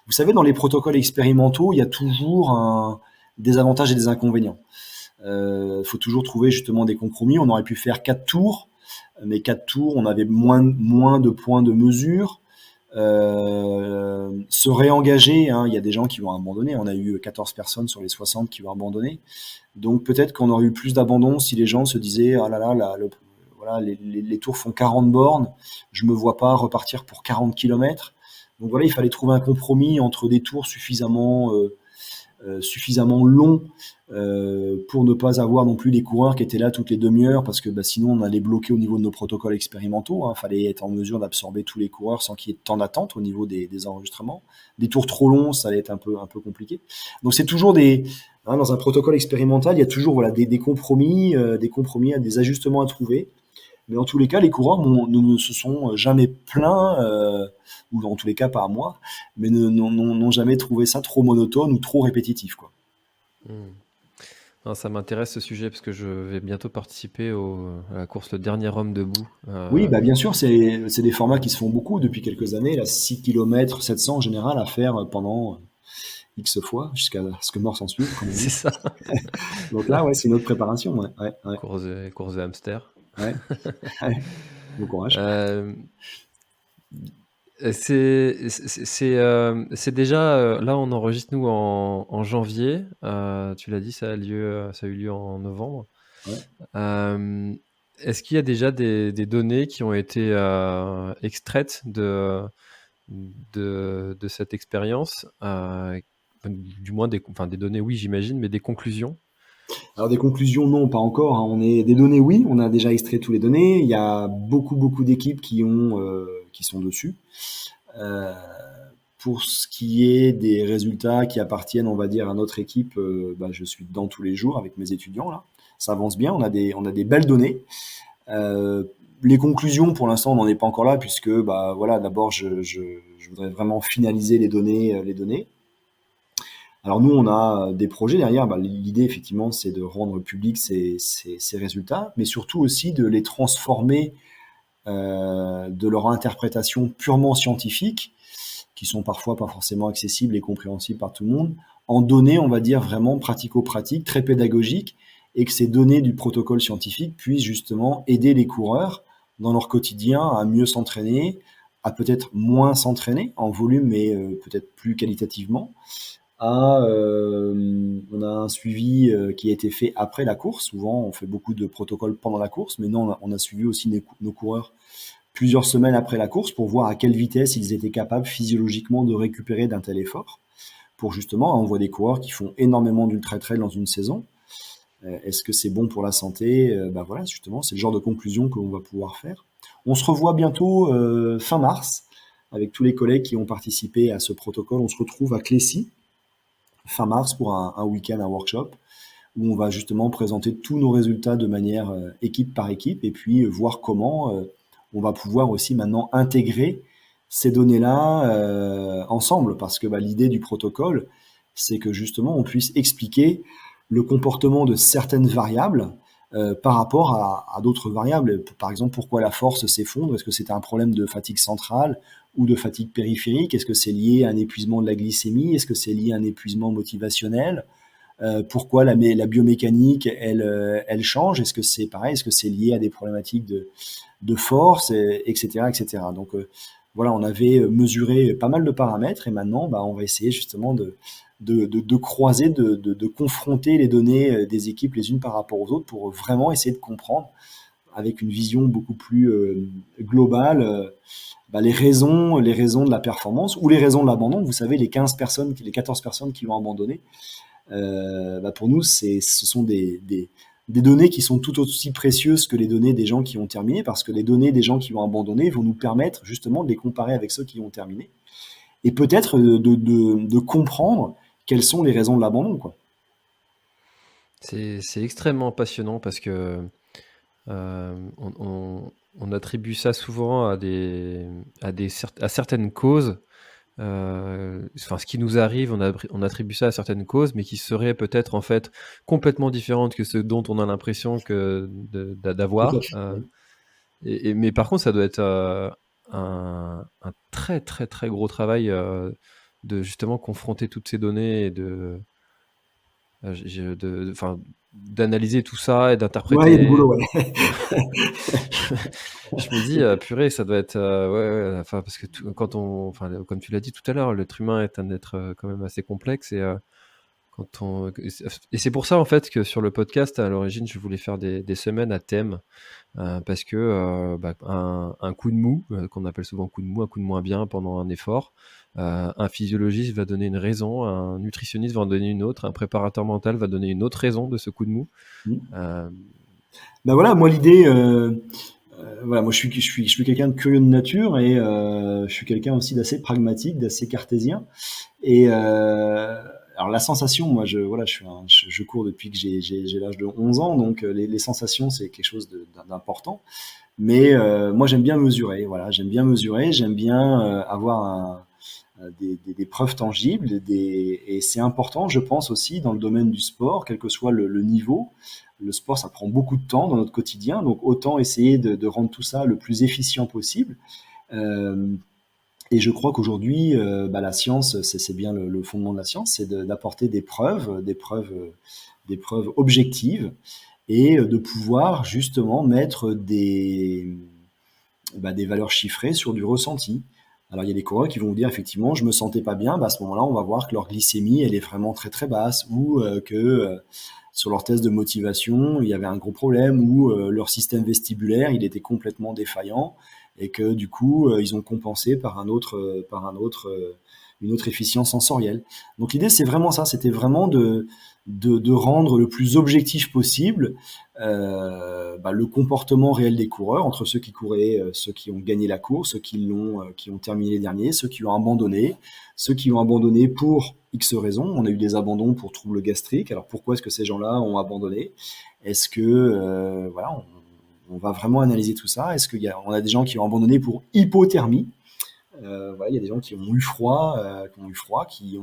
Vous savez, dans les protocoles expérimentaux, il y a toujours des avantages et des inconvénients. Il faut toujours trouver justement des compromis. On aurait pu faire 4 tours, mais 4 tours, on avait moins de points de mesure. se réengager, hein. Il y a des gens qui vont abandonner. On a eu 14 personnes sur les 60 qui vont abandonner. Donc peut-être qu'on aurait eu plus d'abandon si les gens se disaient ah là là, voilà, les tours font 40 bornes, je me vois pas repartir pour 40 kilomètres. Donc voilà, il fallait trouver un compromis entre des tours suffisamment long pour ne pas avoir non plus des coureurs qui étaient là toutes les demi-heures parce que bah, sinon on allait bloquer au niveau de nos protocoles expérimentaux. Il fallait être en mesure d'absorber tous les coureurs sans qu'il y ait de temps d'attente au niveau des enregistrements. Des tours trop longs, ça allait être un peu compliqué. Donc c'est toujours dans un protocole expérimental, il y a toujours voilà, des compromis, des ajustements à trouver. Mais en tous les cas, les coureurs ne se sont jamais plaints, ou en tous les cas pas à moi, mais n'ont jamais trouvé ça trop monotone ou trop répétitif, quoi. Hmm. Non, ça m'intéresse ce sujet parce que je vais bientôt participer à la course Le Dernier Homme debout. Oui, bah bien sûr, c'est des formats qui se font beaucoup depuis quelques années, là, 6 km, 700 en général à faire pendant X fois, jusqu'à ce que mort s'en suive, comme on C'est dit. ça. Donc là, ouais, c'est une autre préparation, ouais, ouais, ouais, Course de hamster. ouais, ouais. Bon courage. Euh, c'est déjà là on enregistre nous en janvier. Tu l'as dit, ça a eu lieu en novembre. Ouais. Euh, Est-ce qu'il y a déjà des données qui ont été extraites de cette expérience, du moins des données, oui, j'imagine, mais des conclusions? Alors des conclusions, non, pas encore, hein. Des données, oui, on a déjà extrait toutes les données. Il y a beaucoup d'équipes qui sont dessus. Euh, pour ce qui est des résultats qui appartiennent, on va dire, à notre équipe, bah, je suis dedans tous les jours avec mes étudiants là. Ça avance bien, on a des belles données. Euh, les conclusions, pour l'instant, on n'en est pas encore là puisque, bah voilà, d'abord, je voudrais vraiment finaliser les données. Alors nous, on a des projets derrière. Bah, l'idée, effectivement, c'est de rendre public ces résultats, mais surtout aussi de les transformer de leur interprétation purement scientifique, qui sont parfois pas forcément accessibles et compréhensibles par tout le monde, en données, on va dire, vraiment pratico-pratiques, très pédagogiques, et que ces données du protocole scientifique puissent justement aider les coureurs dans leur quotidien à mieux s'entraîner, à peut-être moins s'entraîner en volume, mais peut-être plus qualitativement, on a un suivi qui a été fait après la course. Souvent, on fait beaucoup de protocoles pendant la course, mais non, on a suivi aussi nos coureurs plusieurs semaines après la course pour voir à quelle vitesse ils étaient capables physiologiquement de récupérer d'un tel effort. Pour justement, on voit des coureurs qui font énormément d'ultra-trail dans une saison. Est-ce que c'est bon pour la santé? Bah voilà, justement, c'est le genre de conclusion que l'on va pouvoir faire. On se revoit bientôt fin mars avec tous les collègues qui ont participé à ce protocole. On se retrouve à Clécy fin mars pour un week-end, un workshop, où on va justement présenter tous nos résultats de manière équipe par équipe et puis voir comment on va pouvoir aussi maintenant intégrer ces données-là ensemble. Parce que bah, l'idée du protocole, c'est que justement on puisse expliquer le comportement de certaines variables par rapport à d'autres variables. Par exemple, pourquoi la force s'effondre? Est-ce que c'est un problème de fatigue centrale ou de fatigue périphérique? Est-ce que c'est lié à un épuisement de la glycémie? Est-ce que c'est lié à un épuisement motivationnel? Pourquoi la biomécanique, elle change? Est-ce que c'est pareil? Est-ce que c'est lié à des problématiques de force, etc., etc. Donc voilà, on avait mesuré pas mal de paramètres et maintenant, bah, on va essayer justement de croiser, de confronter les données des équipes les unes par rapport aux autres pour vraiment essayer de comprendre avec une vision beaucoup plus globale bah, les raisons de la performance ou les raisons de l'abandon. Vous savez, les 15 personnes, les 14 personnes qui l'ont abandonné, bah pour nous, ce sont des données qui sont tout aussi précieuses que les données des gens qui ont terminé, parce que les données des gens qui ont abandonné vont nous permettre justement de les comparer avec ceux qui ont terminé, et peut-être de comprendre quelles sont les raisons de l'abandon, quoi. C'est extrêmement passionnant parce que on attribue ça souvent à certaines causes. Enfin, ce qui nous arrive, on attribue ça à certaines causes, mais qui seraient peut-être en fait complètement différentes que ce dont on a l'impression Tout à d'avoir. fait. Oui. Mais par contre, ça doit être un très très très gros travail de justement confronter toutes ces données et enfin, d'analyser tout ça et Ouais, il y a du d'interpréter. boulot, ouais. Je me dis, purée, ça doit être, ouais, ouais, enfin, parce que quand enfin, comme tu l'as dit tout à l'heure, l'être humain est un être quand même assez complexe et quand on, et c'est pour ça en fait que sur le podcast, à l'origine, je voulais faire des semaines à thème. Parce que bah, un coup de mou, qu'on appelle souvent coup de mou, un coup de moins bien pendant un effort, un physiologiste va donner une raison, un nutritionniste va en donner une autre, un préparateur mental va donner une autre raison de ce coup de mou. Mm. Euh, Bah voilà, moi l'idée, voilà, moi je suis quelqu'un de curieux de nature et je suis quelqu'un aussi d'assez pragmatique, d'assez cartésien. Et alors la sensation, moi voilà, je cours depuis que j'ai l'âge de 11 ans, donc les sensations c'est quelque chose d'important. Mais moi j'aime bien mesurer, voilà, j'aime bien avoir des preuves tangibles, et c'est important, je pense aussi dans le domaine du sport, quel que soit le niveau. Le sport, ça prend beaucoup de temps dans notre quotidien, donc autant essayer de rendre tout ça le plus efficient possible. Euh, et je crois qu'aujourd'hui, bah, la science, c'est bien le fondement de la science, c'est d'apporter des preuves objectives et de pouvoir justement mettre des valeurs chiffrées sur du ressenti. Alors il y a des coureurs qui vont vous dire effectivement, je me sentais pas bien, bah, à ce moment-là, on va voir que leur glycémie, elle est vraiment très très basse, ou que sur leur test de motivation, il y avait un gros problème, ou leur système vestibulaire, il était complètement défaillant, et que du coup, ils ont compensé une autre efficience sensorielle. Donc l'idée, c'est vraiment ça, c'était vraiment de rendre le plus objectif possible bah, le comportement réel des coureurs, entre ceux qui couraient, ceux qui ont gagné la course, qui ont terminé les derniers, ceux qui ont abandonné pour X raisons. On a eu des abandons pour troubles gastriques. Alors pourquoi est-ce que ces gens-là ont abandonné? Est-ce que voilà, on va vraiment analyser tout ça? On a des gens qui ont abandonné pour hypothermie? Voilà, il y a des gens qui ont eu froid, qui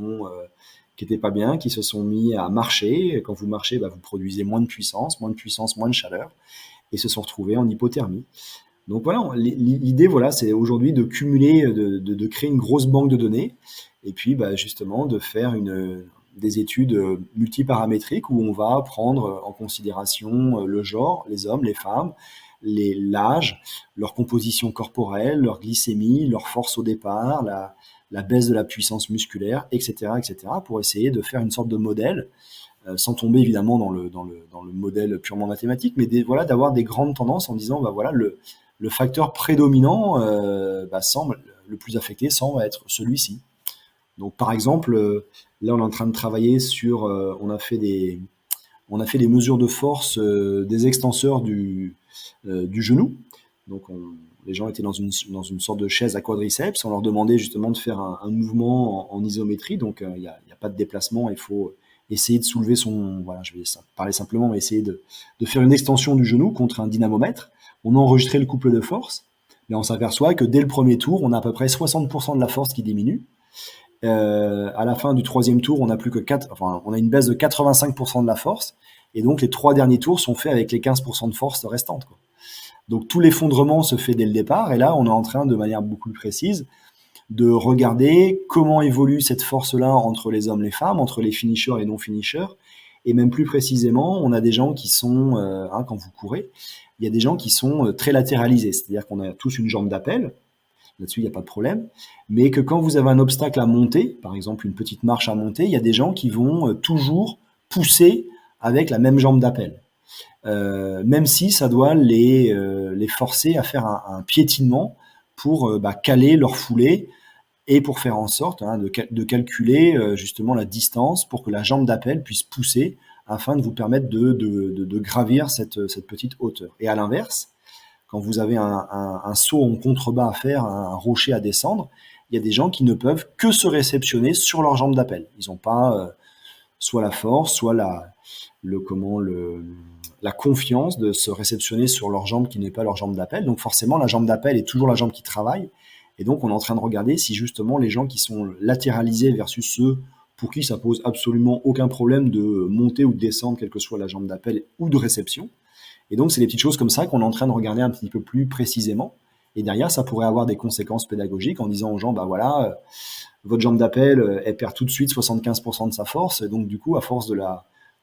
étaient pas bien, qui se sont mis à marcher. Quand vous marchez, bah, vous produisez moins de puissance, moins de chaleur, et se sont retrouvés en hypothermie. Donc voilà, l'idée, voilà, c'est aujourd'hui de cumuler, de créer une grosse banque de données, et puis bah, justement de faire des études multiparamétriques où on va prendre en considération le genre, les hommes, les femmes, l'âge, leur composition corporelle, leur glycémie, leur force au départ, la baisse de la puissance musculaire, etc., pour essayer de faire une sorte de modèle, sans tomber évidemment dans le modèle purement mathématique, mais voilà, d'avoir des grandes tendances en disant, bah voilà, le facteur prédominant bah, le plus affecté semble être celui-ci. Donc par exemple, là on est en train de travailler sur, on a fait des mesures de force des extenseurs du genou. Donc les gens étaient dans une sorte de chaise à quadriceps. On leur demandait justement de faire un mouvement en isométrie. Donc il n'y a pas de déplacement. Il faut essayer de soulever Voilà, je vais parler simplement, mais essayer de faire une extension du genou contre un dynamomètre. On a enregistré le couple de force. Mais on s'aperçoit que dès le premier tour, on a à peu près 60% de la force qui diminue. À la fin du troisième tour, on a plus que on a une baisse de 85% de la force. Et donc, les trois derniers tours sont faits avec les 15% de force restantes, quoi. Donc, tout l'effondrement se fait dès le départ. Et là, on est en train, de manière beaucoup plus précise, de regarder comment évolue cette force-là entre les hommes et les femmes, entre les finishers et les non-finishers. Et même plus précisément, on a des gens qui sont, quand vous courez, il y a des gens qui sont très latéralisés. C'est-à-dire qu'on a tous une jambe d'appel. Là-dessus, il n'y a pas de problème. Mais que quand vous avez un obstacle à monter, par exemple une petite marche à monter, il y a des gens qui vont toujours pousser avec la même jambe d'appel. Même si ça doit les forcer à faire un piétinement pour bah, caler leur foulée et pour faire en sorte de calculer justement la distance pour que la jambe d'appel puisse pousser afin de vous permettre de gravir cette petite hauteur. Et à l'inverse, quand vous avez un saut en contrebas à faire, un rocher à descendre, il y a des gens qui ne peuvent que se réceptionner sur leur jambe d'appel. Ils n'ont pas soit la force, soit la confiance de se réceptionner sur leur jambe qui n'est pas leur jambe d'appel. Donc forcément, la jambe d'appel est toujours la jambe qui travaille. Et donc, on est en train de regarder si justement les gens qui sont latéralisés versus ceux pour qui ça pose absolument aucun problème de monter ou de descendre, quelle que soit la jambe d'appel ou de réception. Et donc, c'est des petites choses comme ça qu'on est en train de regarder un petit peu plus précisément. Et derrière, ça pourrait avoir des conséquences pédagogiques en disant aux gens, bah voilà, votre jambe d'appel, elle perd tout de suite 75% de sa force. Et donc, du coup, à force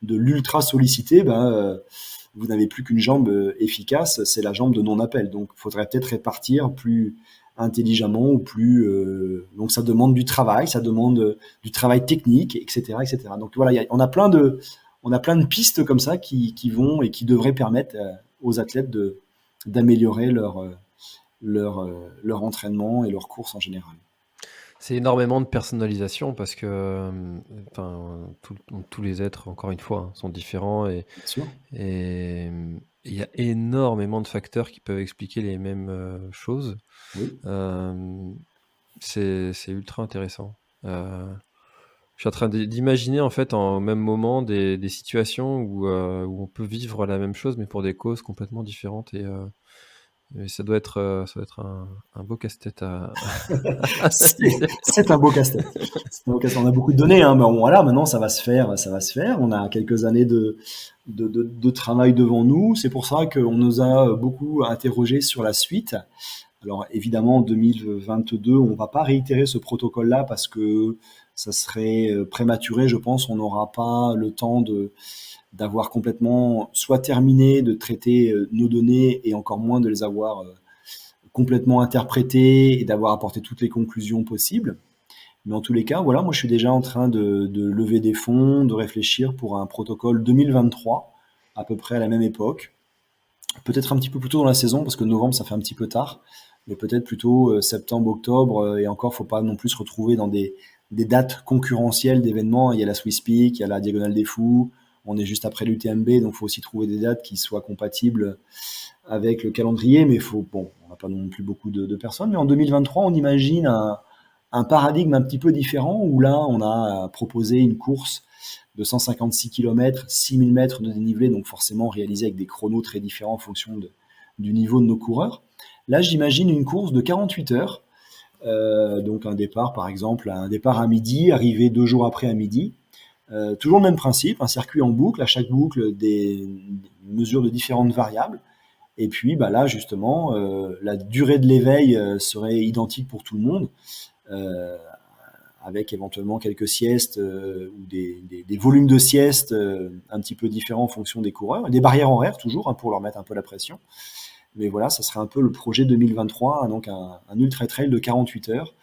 de l'ultra sollicité, vous n'avez plus qu'une jambe efficace, c'est la jambe de non-appel. Donc, il faudrait peut-être répartir plus intelligemment ou plus. Donc, ça demande du travail, ça demande du travail technique, etc., etc. Donc voilà, on a plein de pistes comme ça qui vont et qui devraient permettre aux athlètes d'améliorer leur entraînement et leur course en général. C'est énormément de personnalisation parce que, enfin, tous les êtres, encore une fois, hein, sont différents Bien sûr. et il y a énormément de facteurs qui peuvent expliquer les mêmes, choses. Oui. Hem, c'est ultra intéressant. Je suis en train d'imaginer, en fait, au même moment des situations où on peut vivre la même chose, mais pour des causes complètement différentes et ça doit être un beau casse-tête à analyser. C'est un beau casse-tête. C'est un beau casse-tête. On a beaucoup de données, hein, mais bon, voilà, maintenant ça va se faire, ça va se faire. On a quelques années de travail devant nous. C'est pour ça qu'on nous a beaucoup interrogé sur la suite. Alors évidemment, en 2022, on ne va pas réitérer ce protocole-là parce que ça serait prématuré, je pense. On n'aura pas le temps d'avoir complètement soit terminé de traiter nos données et encore moins de les avoir complètement interprétées et d'avoir apporté toutes les conclusions possibles. Mais en tous les cas, voilà, moi je suis déjà en train de lever des fonds, de réfléchir pour un protocole 2023, à peu près à la même époque. Peut-être un petit peu plus tôt dans la saison, parce que novembre ça fait un petit peu tard, mais peut-être plutôt septembre, octobre, et encore, faut pas non plus se retrouver dans des dates concurrentielles d'événements. Il y a la Swiss Peak, il y a la Diagonale des Fous, on est juste après l'UTMB, donc il faut aussi trouver des dates qui soient compatibles avec le calendrier, mais bon, on n'a pas non plus beaucoup de personnes. Mais en 2023, on imagine un paradigme un petit peu différent, où là, on a proposé une course de 156 km, 6000 mètres de dénivelé, donc forcément réalisé avec des chronos très différents en fonction du niveau de nos coureurs. Là, j'imagine une course de 48 heures, donc un départ, par exemple, un départ à midi, arrivé 2 jours après à midi. Toujours le même principe, un circuit en boucle, à chaque boucle des mesures de différentes variables. Et puis là, justement, la durée de l'éveil serait identique pour tout le monde, avec éventuellement quelques siestes ou des volumes de siestes un petit peu différents en fonction des coureurs, et des barrières horaires toujours, hein, pour leur mettre un peu la pression. Mais voilà, ça serait un peu le projet 2023, hein, donc un ultra trail de 48 heures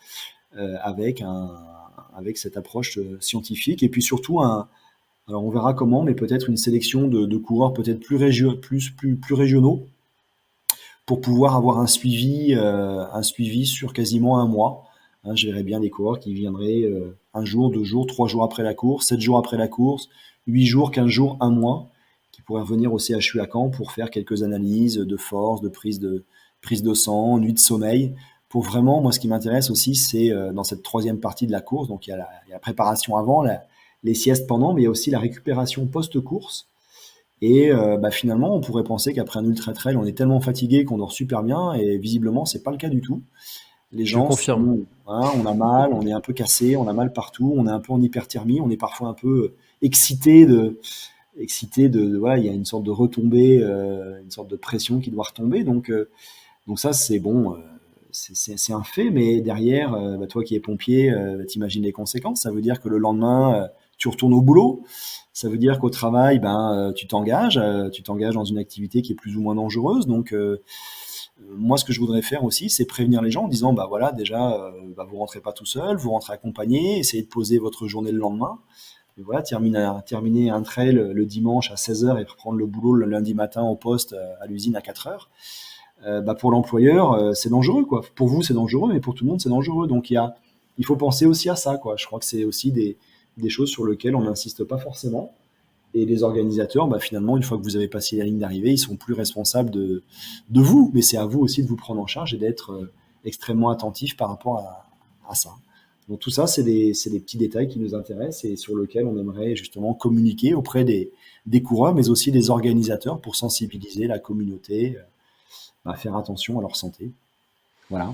avec cette approche scientifique, et puis surtout alors on verra comment, mais peut-être une sélection de coureurs peut-être plus régionaux, pour pouvoir avoir un suivi sur quasiment un mois. Hein, je verrais bien des coureurs qui viendraient un jour, 2 jours, 3 jours après la course, 7 jours après la course, 8 jours, 15 jours, un mois, qui pourraient revenir au CHU à Caen pour faire quelques analyses de force, de prise de sang, nuit de sommeil. Pour vraiment, moi, ce qui m'intéresse aussi, c'est dans cette troisième partie de la course, donc il y a la préparation avant, les siestes pendant, mais il y a aussi la récupération post-course. Et finalement, on pourrait penser qu'après un ultra trail, on est tellement fatigué qu'on dort super bien, et visiblement, c'est pas le cas du tout. Les Je gens confirme. on a mal, on est un peu cassé, on a mal partout, on est un peu en hyperthermie, on est parfois un peu excité voilà, il y a une sorte de retombée, une sorte de pression qui doit retomber. Donc ça, c'est bon, c'est un fait, mais derrière, toi qui es pompier, t'imagines les conséquences. Ça veut dire que le lendemain, tu retournes au boulot. Ça veut dire qu'au travail, tu t'engages dans une activité qui est plus ou moins dangereuse. Donc, moi, ce que je voudrais faire aussi, c'est prévenir les gens en disant, voilà, déjà, vous rentrez pas tout seul, vous rentrez accompagné, essayez de poser votre journée le lendemain. Et voilà, terminer un trail le dimanche à 16 heures et reprendre le boulot le lundi matin au poste à l'usine à 4 heures. Pour l'employeur, c'est dangereux, quoi. Pour vous, c'est dangereux, mais pour tout le monde, c'est dangereux. Donc, il faut penser aussi à ça, quoi. Je crois que c'est aussi des choses sur lesquelles on n'insiste pas forcément. Et les organisateurs, finalement, une fois que vous avez passé la ligne d'arrivée, ils sont plus responsables de vous. Mais c'est à vous aussi de vous prendre en charge et d'être extrêmement attentif par rapport à ça. Donc tout ça, c'est des petits détails qui nous intéressent et sur lesquels on aimerait justement communiquer auprès des coureurs, mais aussi des organisateurs pour sensibiliser la communauté à faire attention à leur santé. Voilà.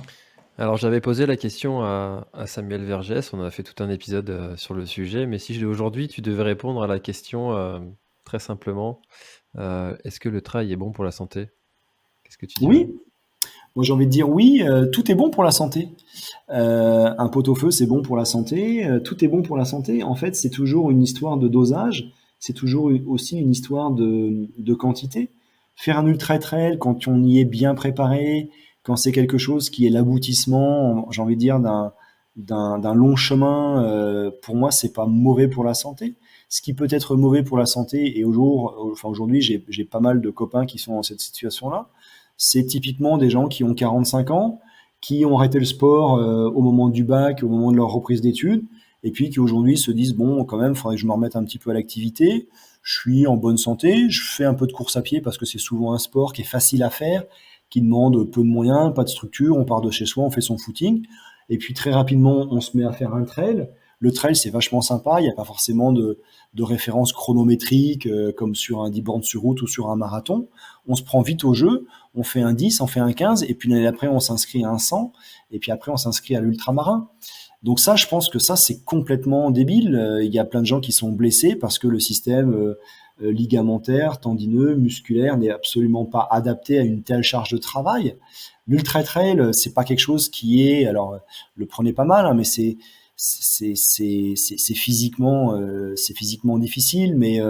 Alors j'avais posé la question à Samuel Vergès, on a fait tout un épisode sur le sujet, mais si aujourd'hui tu devais répondre à la question très simplement, est-ce que le trail est bon pour la santé? Qu'est-ce que tu dirais? Oui, moi j'ai envie de dire oui, tout est bon pour la santé. Un pot-au-feu, c'est bon pour la santé, tout est bon pour la santé. En fait, c'est toujours une histoire de dosage c'est toujours aussi une histoire de quantité. Faire un ultra trail quand on y est bien préparé, quand c'est quelque chose qui est l'aboutissement, j'ai envie de dire, d'un long chemin, pour moi, c'est pas mauvais pour la santé. Ce qui peut être mauvais pour la santé, et aujourd'hui, j'ai pas mal de copains qui sont dans cette situation-là, c'est typiquement des gens qui ont 45 ans, qui ont arrêté le sport au moment du bac, au moment de leur reprise d'études, et puis qui aujourd'hui se disent, bon, quand même, il faudrait que je me remette un petit peu à l'activité, je suis en bonne santé, je fais un peu de course à pied parce que c'est souvent un sport qui est facile à faire, qui demande peu de moyens, pas de structure, on part de chez soi, on fait son footing, et puis très rapidement, on se met à faire un trail. Le trail, c'est vachement sympa, il n'y a pas forcément de référence chronométrique comme sur un 10 bornes sur route ou sur un marathon. On se prend vite au jeu, on fait un 10, on fait un 15, et puis l'année d'après, on s'inscrit à un 100, et puis après, on s'inscrit à l'ultramarin. Donc ça, je pense que ça, c'est complètement débile. Il y a plein de gens qui sont blessés parce que le système ligamentaire, tendineux, musculaire n'est absolument pas adapté à une telle charge de travail. L'ultra trail, c'est pas quelque chose qui est, alors le prenez pas mal, hein, mais c'est physiquement difficile, mais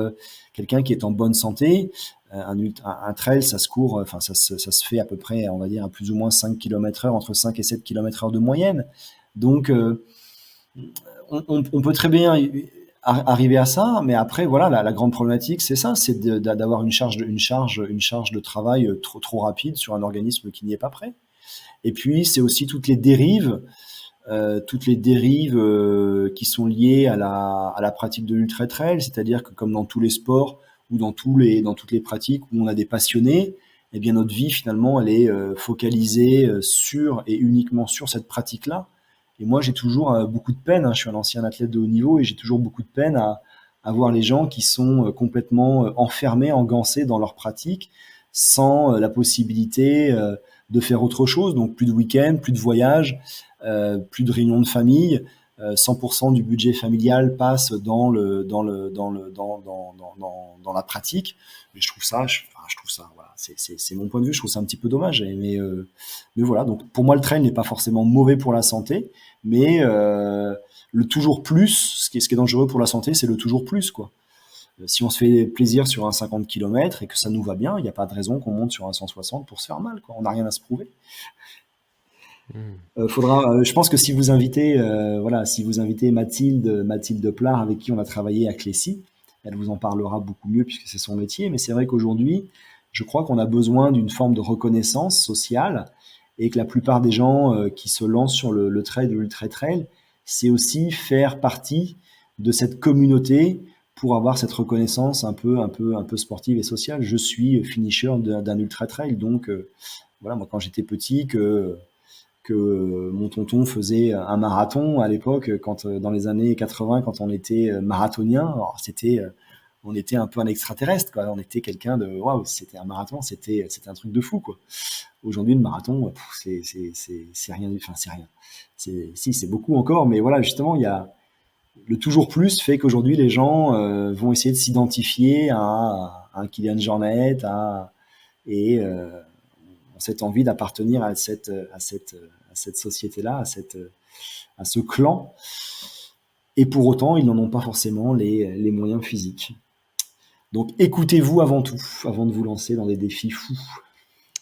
quelqu'un qui est en bonne santé, un trail, ça se court, enfin ça se fait à peu près, on va dire, à plus ou moins 5 km/h, entre 5 et 7 km/h de moyenne. Donc on peut très bien arriver à ça, mais après voilà, la grande problématique c'est ça, c'est d'avoir une charge de travail trop rapide sur un organisme qui n'y est pas prêt. Et puis c'est aussi toutes les dérives qui sont liées à la pratique de l'ultra trail, c'est-à-dire que comme dans tous les sports ou dans toutes les pratiques où on a des passionnés, eh bien notre vie finalement elle est focalisée sur et uniquement sur cette pratique-là. Et moi j'ai toujours beaucoup de peine, hein, je suis un ancien athlète de haut niveau et j'ai toujours beaucoup de peine à voir les gens qui sont complètement enfermés, engancés dans leur pratique, sans la possibilité de faire autre chose, donc plus de week-end, plus de voyages, plus de réunions de famille, 100% du budget familial passe dans la pratique. Et je trouve ça, voilà, c'est mon point de vue, je trouve ça un petit peu dommage. Mais voilà, donc pour moi le trail n'est pas forcément mauvais pour la santé, mais le toujours plus, ce qui est dangereux pour la santé, c'est le toujours plus, quoi. Si on se fait plaisir sur un 50 km et que ça nous va bien, il n'y a pas de raison qu'on monte sur un 160 pour se faire mal, quoi. On n'a rien à se prouver. Mmh. Je pense que si vous invitez Mathilde Plard, avec qui on a travaillé à Clécy, elle vous en parlera beaucoup mieux puisque c'est son métier. Mais c'est vrai qu'aujourd'hui, je crois qu'on a besoin d'une forme de reconnaissance sociale et que la plupart des gens qui se lancent sur le trail, de l'ultra trail, c'est aussi faire partie de cette communauté pour avoir cette reconnaissance un peu sportive et sociale. Je suis finisher d'un ultra trail, donc voilà, moi quand j'étais petit, que mon tonton faisait un marathon à l'époque, quand dans les années 80, quand on était marathonien, alors on était un peu un extraterrestre, quoi. On était quelqu'un de waouh, c'était un marathon, c'était un truc de fou, quoi. Aujourd'hui, le marathon, c'est rien, enfin c'est rien. Si, c'est beaucoup encore, mais voilà, justement, il y a le toujours plus fait qu'aujourd'hui les gens vont essayer de s'identifier à un Kylian Jornet, et ont cette envie d'appartenir à cette société-là, à ce clan. Et pour autant, ils n'en ont pas forcément les moyens physiques. Donc écoutez-vous avant tout, avant de vous lancer dans des défis fous.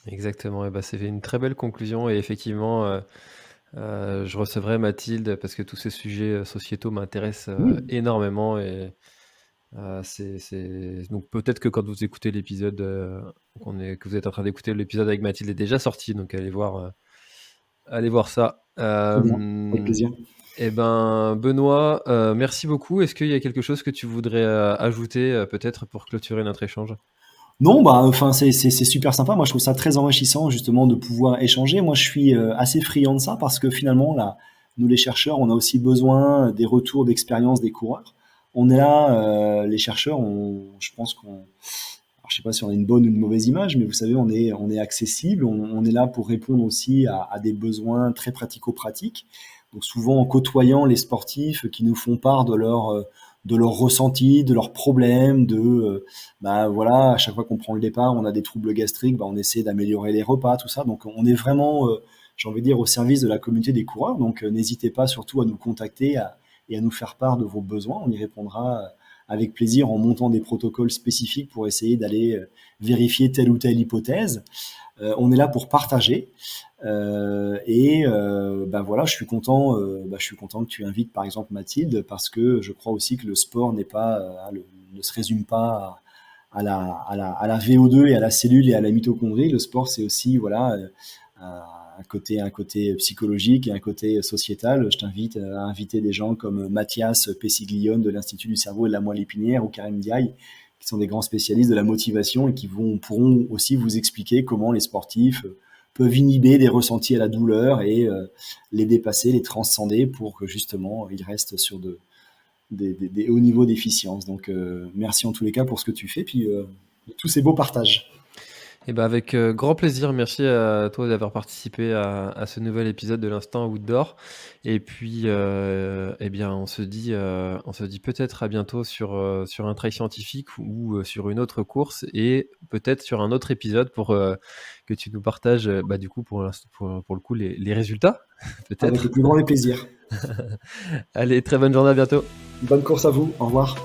Exactement, et bah, c'est une très belle conclusion et effectivement, je recevrai Mathilde parce que tous ces sujets, sociétaux m'intéressent, Oui, énormément et c'est donc peut-être que quand vous écoutez l'épisode, que vous êtes en train d'écouter l'épisode avec Mathilde est déjà sorti, donc allez voir ça. très bien, avec plaisir. Et ben, Benoît, merci beaucoup. Est-ce qu'il y a quelque chose que tu voudrais, ajouter, peut-être pour clôturer notre échange? Non, bah, enfin, c'est super sympa. Moi, je trouve ça très enrichissant, justement, de pouvoir échanger. Moi, je suis assez friand de ça parce que finalement, là, nous, les chercheurs, on a aussi besoin des retours d'expérience des coureurs. On est là, les chercheurs, je pense qu'on, alors, je sais pas si on a une bonne ou une mauvaise image, mais vous savez, on est accessible. On est là pour répondre aussi à des besoins très pratico-pratiques. Donc, souvent, en côtoyant les sportifs qui nous font part de leur ressenti, de leurs problèmes, bah voilà, à chaque fois qu'on prend le départ, on a des troubles gastriques, bah on essaie d'améliorer les repas, tout ça. Donc on est vraiment, j'ai envie de dire, au service de la communauté des coureurs. Donc n'hésitez pas surtout à nous contacter et à nous faire part de vos besoins. On y répondra avec plaisir en montant des protocoles spécifiques pour essayer d'aller vérifier telle ou telle hypothèse. On est là pour partager. Voilà, je suis content que tu invites par exemple Mathilde, parce que je crois aussi que le sport ne se résume pas à la VO2 et à la cellule et à la mitochondrie. Le sport, c'est aussi voilà un côté psychologique et un côté sociétal. Je t'invite à inviter des gens comme Mathias Pessiglione de l'Institut du cerveau et de la moelle épinière ou Karim Diaye, qui sont des grands spécialistes de la motivation et qui pourront aussi vous expliquer comment les sportifs peuvent inhiber des ressentis à la douleur et les dépasser, les transcender pour que justement ils restent sur des hauts niveaux d'efficience. Donc merci en tous les cas pour ce que tu fais, puis tous ces beaux partages. Et ben avec grand plaisir, merci à toi d'avoir participé à ce nouvel épisode de l'Instant Outdoor. Et puis, eh bien, on se dit peut-être à bientôt sur un trail scientifique ou sur une autre course, et peut-être sur un autre épisode pour que tu nous partages, du coup, pour le coup, les résultats, Avec peut-être. le plus grand des plaisirs. Allez, très bonne journée, à bientôt. Bonne course à vous, au revoir.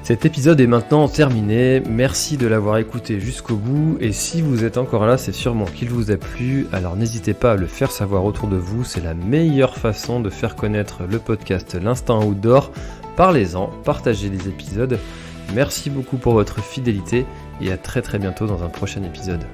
Cet épisode est maintenant terminé, merci de l'avoir écouté jusqu'au bout, et si vous êtes encore là, c'est sûrement qu'il vous a plu, alors n'hésitez pas à le faire savoir autour de vous, c'est la meilleure façon de faire connaître le podcast L'Instant Outdoor. Parlez-en, partagez les épisodes, merci beaucoup pour votre fidélité, et à très très bientôt dans un prochain épisode.